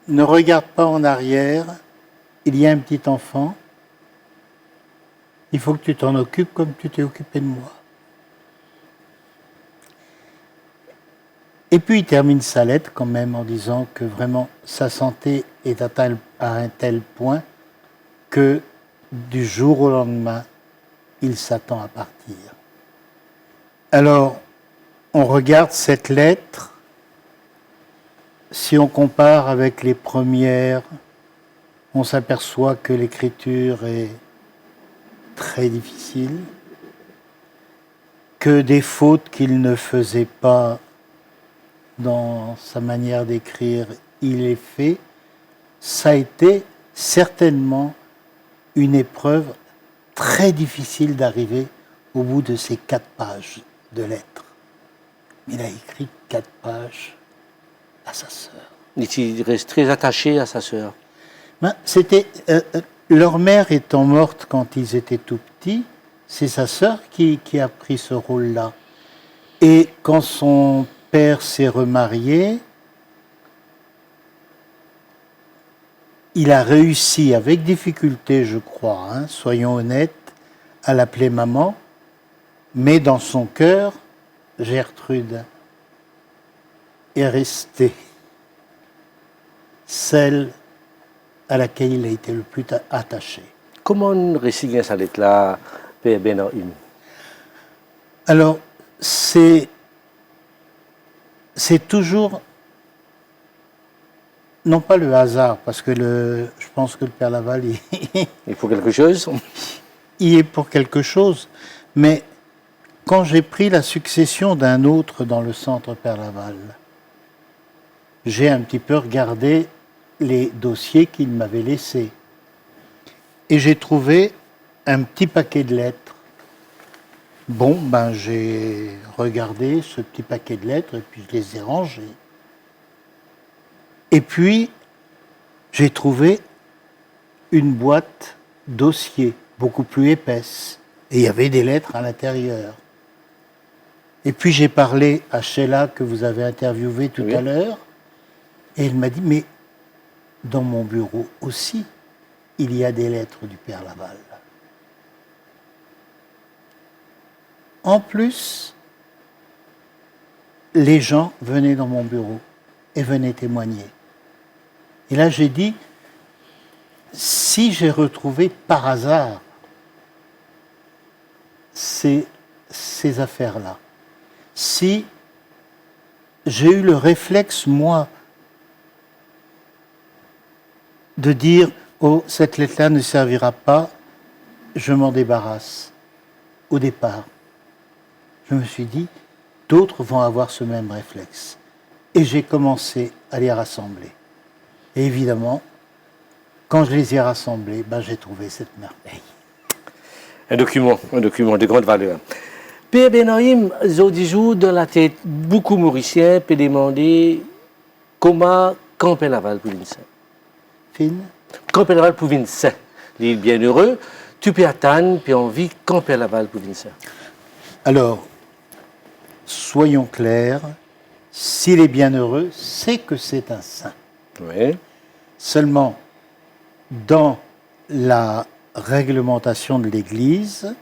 ne regarde pas en arrière, il y a un petit enfant, il faut que tu t'en occupes comme tu t'es occupé de moi. » Et puis il termine sa lettre quand même en disant que vraiment sa santé est à un tel point que du jour au lendemain, il s'attend à partir. Alors, on regarde cette lettre, si on compare avec les premières, on s'aperçoit que l'écriture est très difficile, que des fautes qu'il ne faisait pas dans sa manière d'écrire, il les fait. Ça a été certainement une épreuve très difficile d'arriver au bout de ces 4 pages de lettres. Il a écrit 4 pages à sa sœur. Il reste très attaché à sa sœur. Ben, leur mère étant morte quand ils étaient tout petits, c'est sa sœur qui a pris ce rôle-là. Et quand son père s'est remarié, il a réussi, avec difficulté je crois, hein, soyons honnêtes, à l'appeler maman, mais dans son cœur, Gertrude est restée celle à laquelle il a été le plus attaché. Comment on récite cette lettre-là, Père Benahim? Alors, c'est toujours, non pas le hasard, parce que je pense que le Père Laval, il faut quelque chose. Il est pour quelque chose, mais quand j'ai pris la succession d'un autre dans le centre Père Laval, j'ai un petit peu regardé les dossiers qu'il m'avait laissés. Et j'ai trouvé un petit paquet de lettres. Bon, ben j'ai regardé ce petit paquet de lettres et puis je les ai rangées. Et puis, j'ai trouvé une boîte dossier beaucoup plus épaisse. Et il y avait des lettres à l'intérieur. Et puis j'ai parlé à Sheila que vous avez interviewé tout à l'heure. Et elle m'a dit, mais dans mon bureau aussi, il y a des lettres du Père Laval. En plus, les gens venaient dans mon bureau et venaient témoigner. Et là, j'ai dit, si j'ai retrouvé par hasard ces affaires-là, si j'ai eu le réflexe, moi, de dire « Oh, cette lettre-là ne servira pas, je m'en débarrasse » au départ. Je me suis dit, d'autres vont avoir ce même réflexe. Et j'ai commencé à les rassembler. Et évidemment, quand je les ai rassemblés, ben, j'ai trouvé cette merveille. Un document de grande valeur. Père Benahim, Zodijou, dans la tête, beaucoup Mauriciens peuvent demander comment camper Laval pour Vincent. Camper Laval pour Vincent. L'île bienheureux, tu peux attendre, puis envie camper Laval pour Vincent. Alors, soyons clairs, s'il est bienheureux, c'est que c'est un saint. Oui. Seulement, dans la réglementation de l'Église,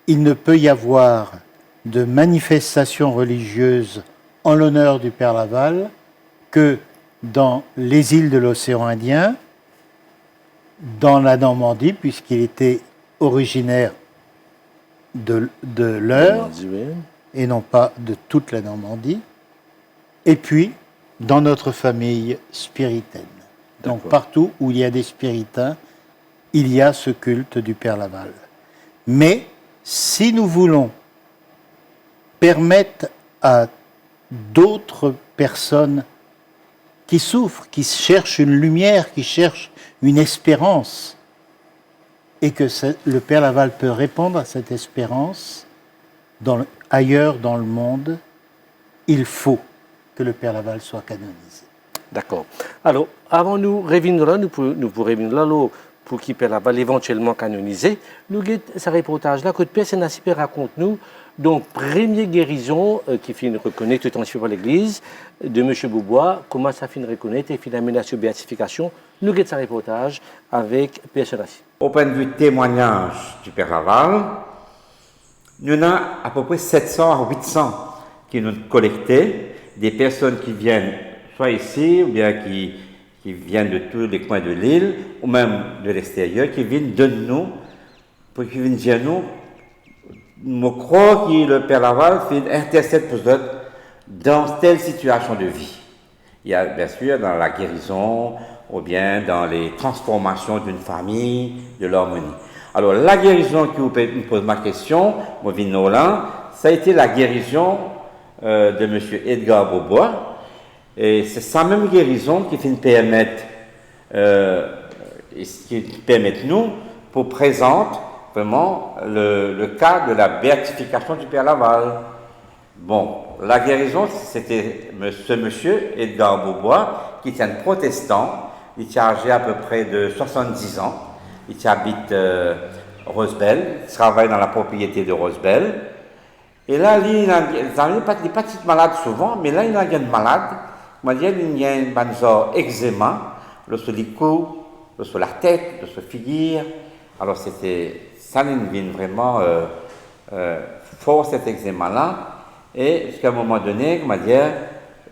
il ne peut y avoir de manifestation religieuse en l'honneur du Père Laval que dans les îles de l'océan Indien, dans la Normandie, puisqu'il était originaire de l'Eure, et non pas de toute la Normandie, et puis dans notre famille spiritaine. Donc partout où il y a des spiritains, il y a ce culte du Père Laval. Mais si nous voulons permettre à d'autres personnes qui souffrent, qui cherchent une lumière, qui cherchent une espérance, et que le Père Laval peut répondre à cette espérance ailleurs dans le monde, il faut que le Père Laval soit canonisé. D'accord. Alors, avant nous revenir là, nous pourrons revenir là, pour qu'il Père Laval éventuellement canonisé. Nous avons ce reportage-là, que Père Sénassipé raconte-nous. Donc, première guérison qui finit de reconnaître, tout en suivant l'Église, de M. Boubois, comment ça finit de reconnaître et finalement la béatification. Nous avons ce reportage avec Père Sénassipé. Au point de vue témoignage du Père Laval, nous avons à peu près 700 à 800 qui nous collectés des personnes qui viennent soit ici, ou bien qui viennent de tous les coins de l'île, ou même de l'extérieur, qui viennent de nous, pour qu'ils viennent dire nous, je crois que le Père Laval fait intercède pour eux dans telle situation de vie. Il y a bien sûr dans la guérison, ou bien dans les transformations d'une famille, de l'harmonie. Alors la guérison qui vous pose ma question, Movin Nolan, ça a été la guérison de M. Edgar Beaubois. Et c'est sa même guérison qui permet nous pour présenter vraiment le cas de la béatification du Père Laval. Bon, la guérison, c'était ce monsieur Edgar Beaubois, qui est un protestant, il est âgé à peu près de 70 ans, il habite Rosebel, il travaille dans la propriété de Rosebel. Et là, il n'est pas malade souvent, mais là, il a une malade. Il y a un eczéma, sur les coups, sur la tête, sur la figure. Alors, ça vient vraiment fort cet eczéma-là. Et jusqu'à un moment donné,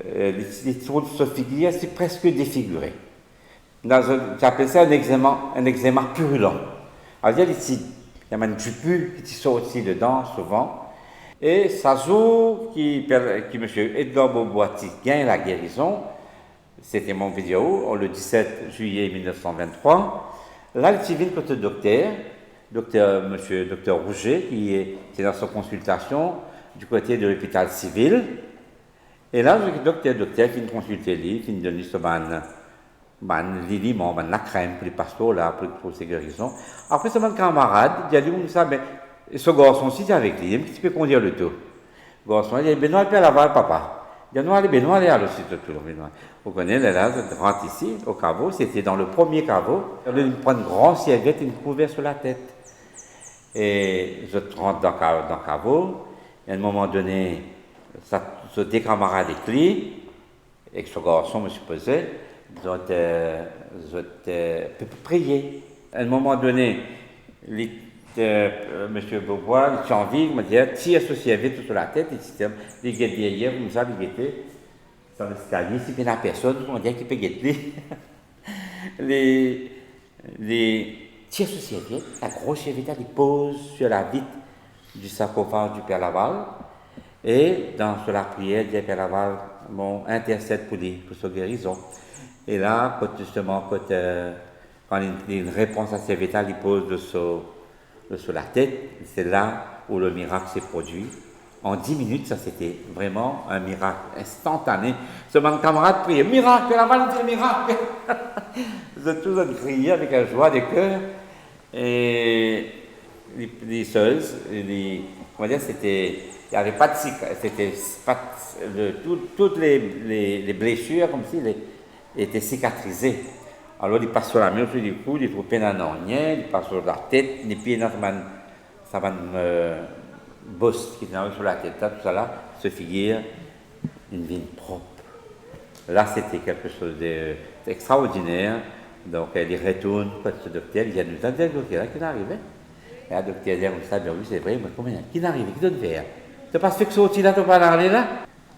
les trous de sa figure, c'est presque défiguré. J'appelle ça un eczéma purulent. Alors, il y a un tupu qui sort aussi dedans, souvent. Et ça joue qui M. Edgar Beaubois gagne la guérison. C'était mon vidéo, le 17 juillet 1923. Là, il vient côté docteur, docteur Rouget, qui est dans sa consultation du côté de l'hôpital civil. Et là, le docteur qui me consulter lui, qui me donne la crème pour les pasteurs là, pour ces guérisons. Après, c'est mon camarade, il a dit, ce garçon-ci, c'est avec lui, qui peut conduire le tout. Le garçon, il a dit, Benoît, il peut l'avoir, papa. Il a dit, Benoît, il est à l'autre tout le Benoît. Vous connaissez, là, je rentre ici, au caveau, c'était dans le premier caveau. Il prend une grande serviette et une couverture sur la tête. Et je rentre dans le caveau, et à un moment donné, ce des camarades avec lui, et ce garçon me supposait, je peux prier. À un moment donné, M. Beaubois, il a envie, il m'a dit, tire ce serviette sur la tête, il dit, derrière, comme ça, il était sur l'escalier, si il n'y a personne, on dit qu'il peut guetter. Les tire ce serviette, la grosse serviette, il pose sur la vitre du sarcophage du Père Laval, et sur la prière, le Père Laval intercède pour sa guérison. Et là, quand il y a une réponse à ces serviette, il pose sur la tête, c'est là où le miracle s'est produit. En 10 minutes, ça c'était vraiment un miracle instantané. Ce mon camarade priait, miracle, la balle dit miracle. Ils ont tous crié avec la joie de cœur. Et les seuls, on va dire, il n'y avait pas de c'était toutes les blessures comme s'ils étaient cicatrisées. Alors, il passe sur la main, sur les coudes, il trouve un rien, il passe sur la tête, les pieds dans ça va bosse qui est sur la tête, tout ça là, se figure une vie propre. Là, c'était quelque chose d'extraordinaire. Donc, il retourne, ce docteur, il dit à nous, le docteur qui est arrivé. Et le docteur dit, vous savez, oui, c'est vrai, mais combien qui est arrivé, qui donne faire? Tu n'as pas fait que sortir là, tu vas parler là?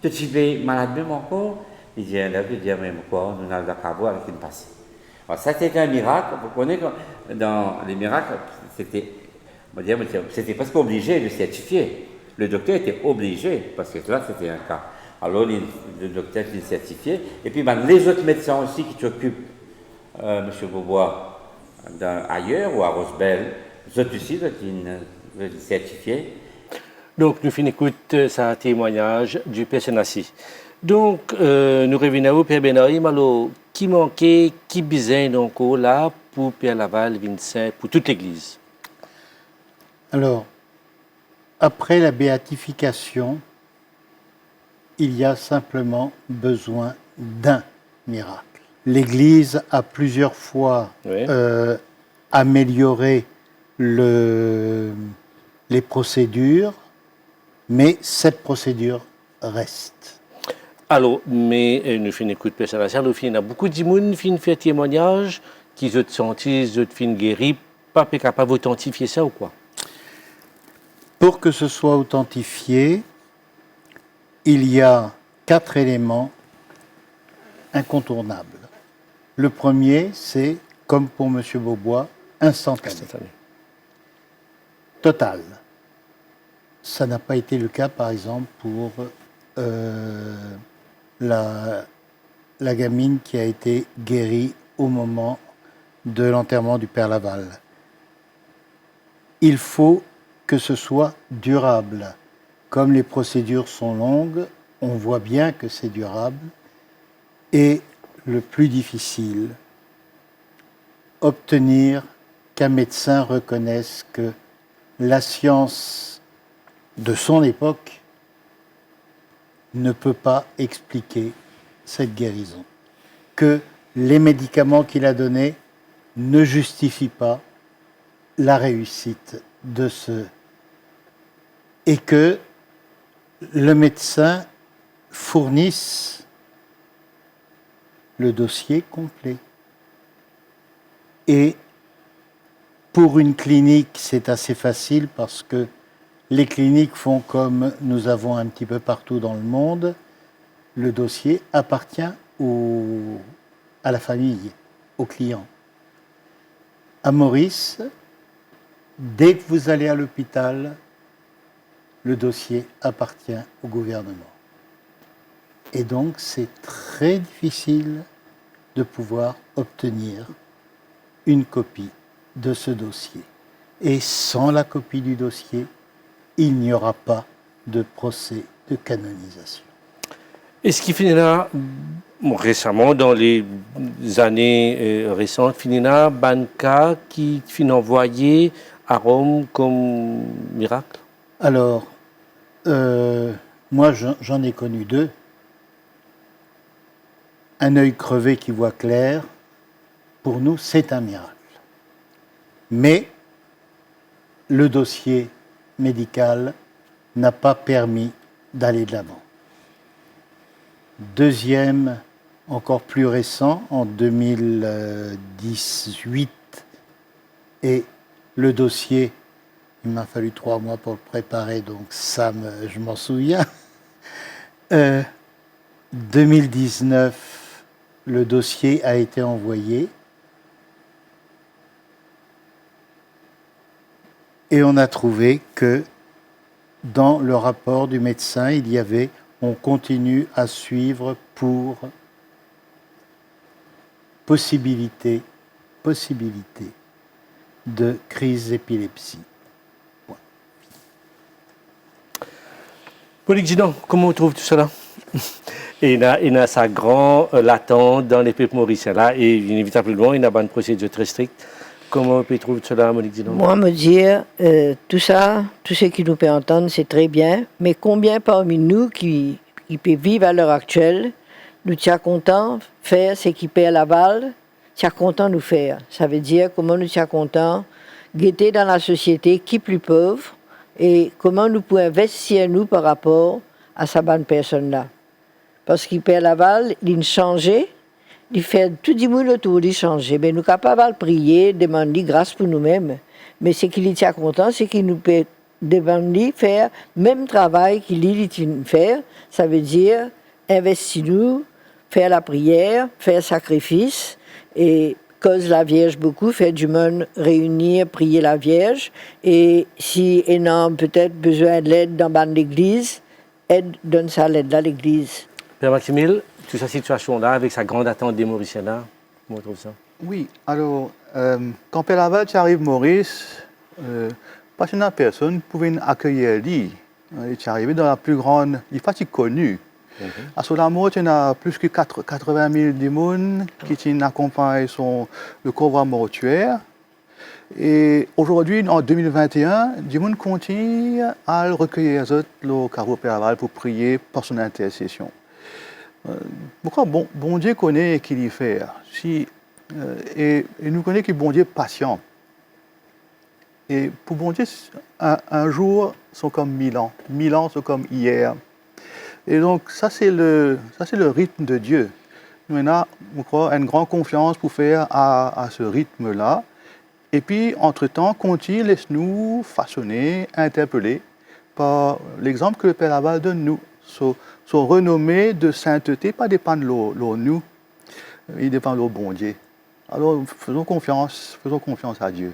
Tu es malade même encore? Il dit, là, je dis, mais quoi, nous avons la avec une passée. Alors, ça, c'était un miracle. Vous connaissez que dans les miracles, c'était presque obligé de certifier. Le docteur était obligé, parce que là, c'était un cas. Alors, le docteur qui certifié. Et puis, les autres médecins aussi qui s'occupent, M. Beaubois, ailleurs ou à Rosebel, les autres aussi, ils certifiés. Donc, nous finissons écoute ça témoignage du Père Senassi. Donc, nous revenons au Père Benaïm, alors, qui manquait, qui besoin donc là pour Père Laval, Vincent, pour toute l'Église? Alors, après la béatification, il y a simplement besoin d'un miracle. L'Église a plusieurs fois amélioré les procédures, mais cette procédure reste. Alors, mais nous faisons une écoute personnelle. Il y a beaucoup de gens qui font témoignage, qui se sentent, qui se font guérir, pas capable d'authentifier ça ou quoi? Pour que ce soit authentifié, il y a 4 éléments incontournables. Le premier, c'est, comme pour M. Beaubois, instantané. Total. Ça n'a pas été le cas, par exemple, pour la gamine qui a été guérie au moment de l'enterrement du père Laval. Il faut que ce soit durable. Comme les procédures sont longues, on voit bien que c'est durable. Et le plus difficile, obtenir qu'un médecin reconnaisse que la science de son époque ne peut pas expliquer cette guérison, que les médicaments qu'il a donnés ne justifient pas la réussite de ce... et que le médecin fournisse le dossier complet. Et pour une clinique, c'est assez facile parce que les cliniques font comme nous avons un petit peu partout dans le monde. Le dossier appartient à la famille, au client. À Maurice, dès que vous allez à l'hôpital, le dossier appartient au gouvernement. Et donc, c'est très difficile de pouvoir obtenir une copie de ce dossier. Et sans la copie du dossier, il n'y aura pas de procès de canonisation. Et ce qui finira récemment, dans les années récentes, finira Banca qui finit envoyé à Rome comme miracle? Alors, moi j'en ai connu 2. Un œil crevé qui voit clair, pour nous c'est un miracle. Mais le dossier médical n'a pas permis d'aller de l'avant. Deuxième, encore plus récent, en 2018, et le dossier, il m'a fallu 3 mois pour le préparer, donc je m'en souviens. 2019, le dossier a été envoyé et on a trouvé que dans le rapport du médecin, il y avait « on continue à suivre pour possibilité de crise d'épilepsie ». Monique Ginon, comment on trouve tout cela? Et il y a sa grande latente dans les peuples mauriciens là, et inévitablement, il y a une procédure très stricte. Comment on peut trouver cela, Monique Ginon? Moi, me dire, tout ça, tout ce qui nous peut entendre, c'est très bien, mais combien parmi nous qui peut vivre à l'heure actuelle, nous sommes contents de faire ce qui paie à Laval, sommes contents de nous faire. Ça veut dire comment nous sommes contents de guetter dans la société qui est plus pauvre et comment nous pouvons investir nous par rapport à cette bonne personne-là. Parce qu'il paie à Laval, il a changé, il fait tout le monde autour, il change. Mais nous sommes capables de prier, demander grâce pour nous-mêmes. Mais ce qu'il est content, c'est qu'il nous peut demander faire le même travail qu'il est faire. Ça veut dire investir nous, faire la prière, faire le sacrifice. Et cause la Vierge beaucoup, faire du monde réunir, prier la Vierge. Et si on a peut-être besoin de l'aide dans l'église, donne ça l'aide à l'église. Père Maximile, toute cette situation-là, avec sa grande attente des Mauriciens là, comment on trouve ça? Oui, alors, quand Père Laval arrive Maurice, pas une personne pouvait accueillir lui. Il est arrivé dans la plus grande, il est pas si connu. À Solamot, il y a plus que 80 000 personnes qui accompagnent le couvent mortuaire. Et aujourd'hui, en 2021, du monde continue à recueillir le carreau Père Laval pour prier pour son intercession. Pourquoi bon Dieu connaît qu'il y fait. Et nous connaît que bon Dieu est patient. Et pour bon Dieu, un jour sont comme 1000 ans. 1000 ans sont comme hier. Et donc, ça c'est le rythme de Dieu. Nous avons, je crois, une grande confiance pour faire à ce rythme-là. Et puis, entre-temps, continue, laisse-nous façonner, interpeller par l'exemple que le Père Laval donne nous. Son renommée de sainteté, pas dépend de nous, il dépend de l'eau bon Dieu. Alors faisons confiance à Dieu.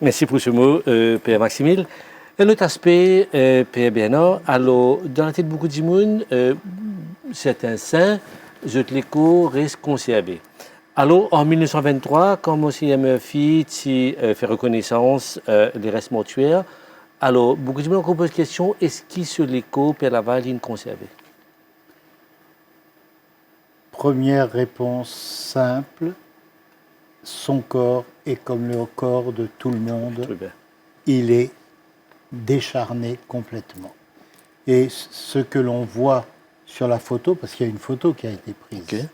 Merci pour ce mot, Père Maximile. Un autre aspect, Père Bernard, alors, dans la tête de beaucoup de monde, certains saints, je l'écho, restent conservés. Alors, en 1923, quand Monseigneur Murphy fait reconnaissance des restes mortuaires, alors, beaucoup de monde pose la question, est-ce qu'il sur l'écho, Père Laval, il est conservé? Première réponse simple, son corps est comme le corps de tout le monde, il est décharné complètement. Et ce que l'on voit sur la photo, parce qu'il y a une photo qui a été prise,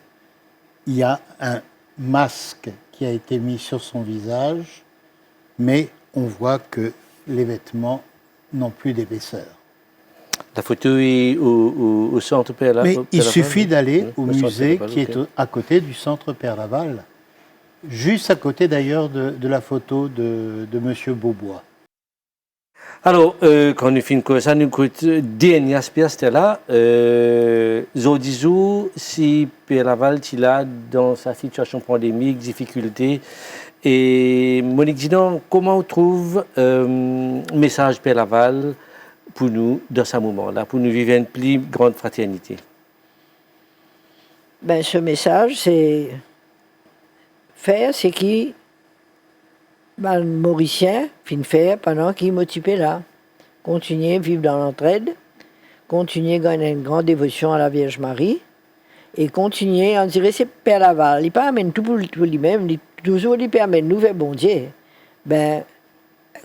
il y a un masque qui a été mis sur son visage, mais on voit que les vêtements n'ont plus d'épaisseur. La photo est au centre Père Laval. Mais il suffit d'aller au musée qui est à côté du centre Père Laval, juste à côté d'ailleurs de la photo de M. Beaubois. Alors, quand nous finissons comme ça, nous écoutons le dernier aspect, c'était là. Zodizou, si Père Laval est là dans sa situation pandémique, difficulté, et Monique Dinan, comment on trouve le message Père Laval pour nous dans ce moment-là, pour nous vivre une plus grande fraternité? Ben, ce message, c'est faire ce qui ben, Mauricien fin faire pendant qu'il est occupé là. Continuer à vivre dans l'entraide, continuer à gagner une grande dévotion à la Vierge Marie, et continuer, on dirait c'est Père Laval, il ne pas amène tout pour lui-même, il toujours lui permet de nous faire bon Dieu. Ben,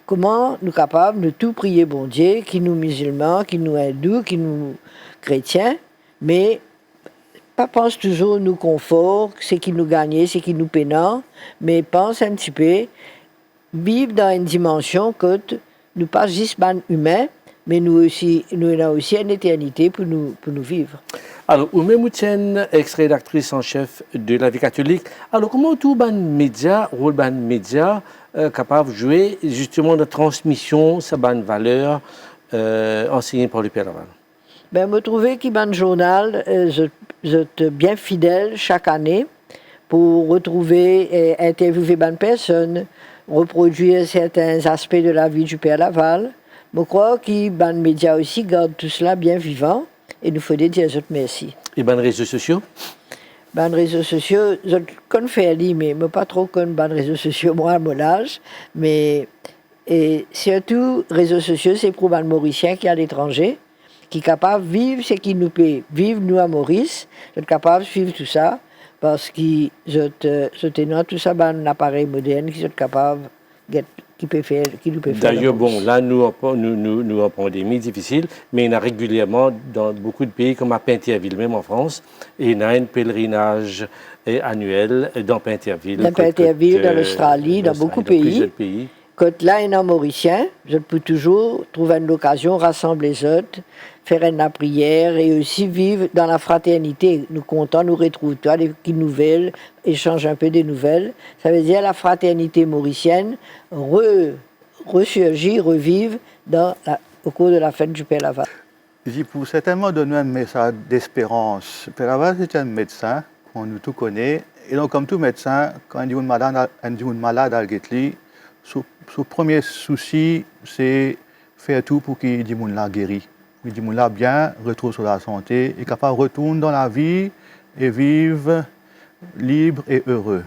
comment nous capables de tout prier bon Dieu, qui nous musulmans, qui nous hindous, qui nous chrétiens, mais pas pense toujours nous confort, c'est qui nous gagne, c'est qui nous pénant, mais pense un petit peu, vivre dans une dimension que nous pas juste humains, mais nous avons aussi une éternité pour nous vivre. Alors, vous-même, vous êtes ex-rédactrice en chef de la vie catholique. Alors, comment tout le média, rôle de média, capable de jouer justement de transmission, sa bonne valeur enseignée par le Père Laval? Ben, je trouvais qu'il y a un journal, je bien fidèle chaque année pour retrouver et interviewer bonnes personnes, reproduire certains aspects de la vie du Père Laval. Je crois que les médias aussi gardent tout cela bien vivant et nous faut dire merci. Et les réseaux sociaux? Les réseaux sociaux, je connais faire mais pas trop comme les réseaux sociaux, moi, à mon âge. Mais et surtout, les réseaux sociaux, c'est pour les Mauriciens qui sont à l'étranger, qui sont capables de vivre ce qui nous peut vivre, nous, à Maurice. Ils sont capables de suivre tout ça, parce qu'ils ont tout ça, un appareil moderne, qui sont capables qui peut faire. D'ailleurs, bon, là, nous en pandémie difficile, mais il y a régulièrement dans beaucoup de pays, comme à Pinterville, même en France, et il y a un pèlerinage annuel dans Pinterville. Dans Pinterville, dans l'Australie, dans beaucoup de pays. Quand là, il y a un Mauricien, je peux toujours trouver une occasion, rassembler les autres, faire une prière et aussi vivre dans la fraternité. Nous comptons, nous retrouvons toi, des petites nouvelles, échanger un peu des nouvelles. Ça veut dire la fraternité mauricienne ressurgir, revivre au cours de la fête du Père Laval. Pour certainement donner un message d'espérance. Père Laval, c'est un médecin, on nous tout connaît. Et donc, comme tout médecin, quand on dit une malade à Guetli, son premier souci, c'est faire tout pour qu'il dit la guérit. Il dit la bien, retrouve sur la santé, est capable de retourner dans la vie et vivre libre et heureux.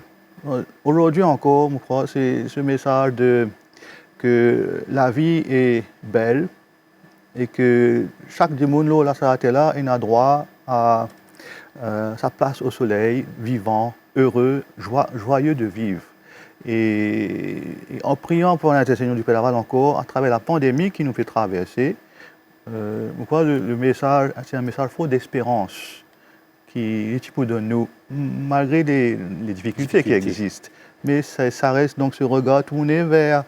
Aujourd'hui encore, je crois, c'est ce message que la vie est belle et que chaque démon là, ça là, il a droit à sa place au soleil, vivant, heureux, joyeux de vivre. Et en priant pour l'intercession du Père Laval encore, à travers la pandémie qui nous fait traverser, je crois que le message, c'est un message fort d'espérance qui est pour nous, malgré les difficultés qui existent. Mais ça reste donc ce regard tourné vers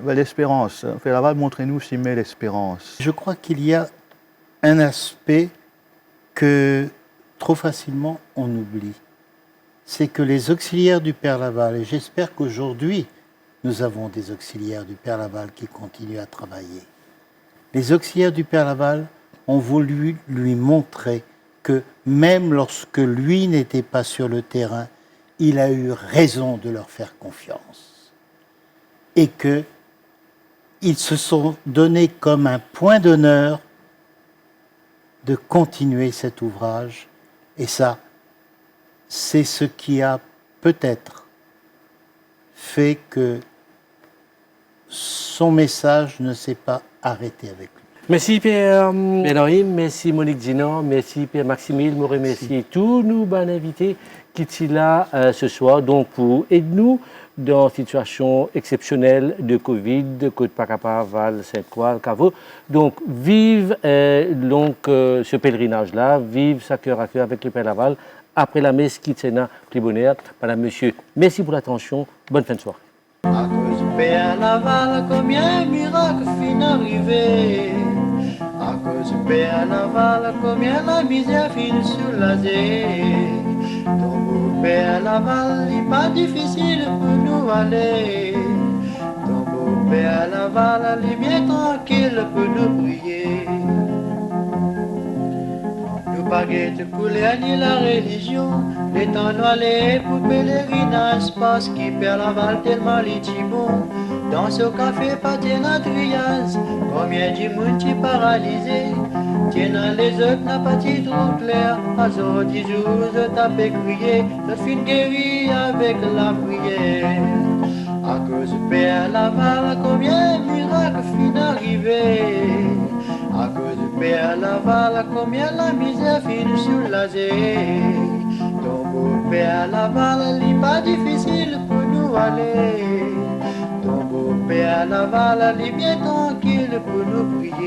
l'espérance. Père Laval, montrez-nous si met l'espérance. Je crois qu'il y a un aspect que trop facilement on oublie. C'est que les auxiliaires du Père Laval, et j'espère qu'aujourd'hui, nous avons des auxiliaires du Père Laval qui continuent à travailler. Les auxiliaires du Père Laval ont voulu lui montrer que même lorsque lui n'était pas sur le terrain, il a eu raison de leur faire confiance. Et qu'ils se sont donnés comme un point d'honneur de continuer cet ouvrage. Et ça, c'est ce qui a peut-être fait que son message ne s'est pas arrêté avec lui. Merci Pierre Henri, merci Monique Dinan, merci Pierre Maximile, je remercie tous nos bons invités qui sont là ce soir donc pour aider nous dans une situation exceptionnelle de Covid, de Côte-Pacapa, Val, Sainte-Croix, Caveau. Donc vive ce pèlerinage-là, vive ça cœur à cœur avec le Père Laval. Après la messe, quitte Sénat, plus bonheur. Madame, monsieur, merci pour l'attention. Bonne fin de soirée. À cause du Père Laval, combien de miracles fin arrivé. À cause du Père Laval, combien la misère fin soulagée. Ton beau Père Laval, il n'est pas difficile pour nous aller. Ton beau Père Laval, il est bien tranquille pour nous prier. Nous pas de couleur ni la religion, les temps noirs pour pèlerinage, parce qu'il Père Laval tellement les bon. Dans ce café, pas de triage, combien de monde qui paralysé. Tiens les autres, n'a pas de trop clair, à ce 10 jours, je t'ai crié, je fin guéri avec la prière. À cause du Père Laval, combien de miracles fin arrivé. À cause du Père Laval, combien la misère fin soulagée. Ton beau Père Laval, il n'est pas difficile pour nous aller. Ton beau Père Laval, il est bien tranquille pour nous prier.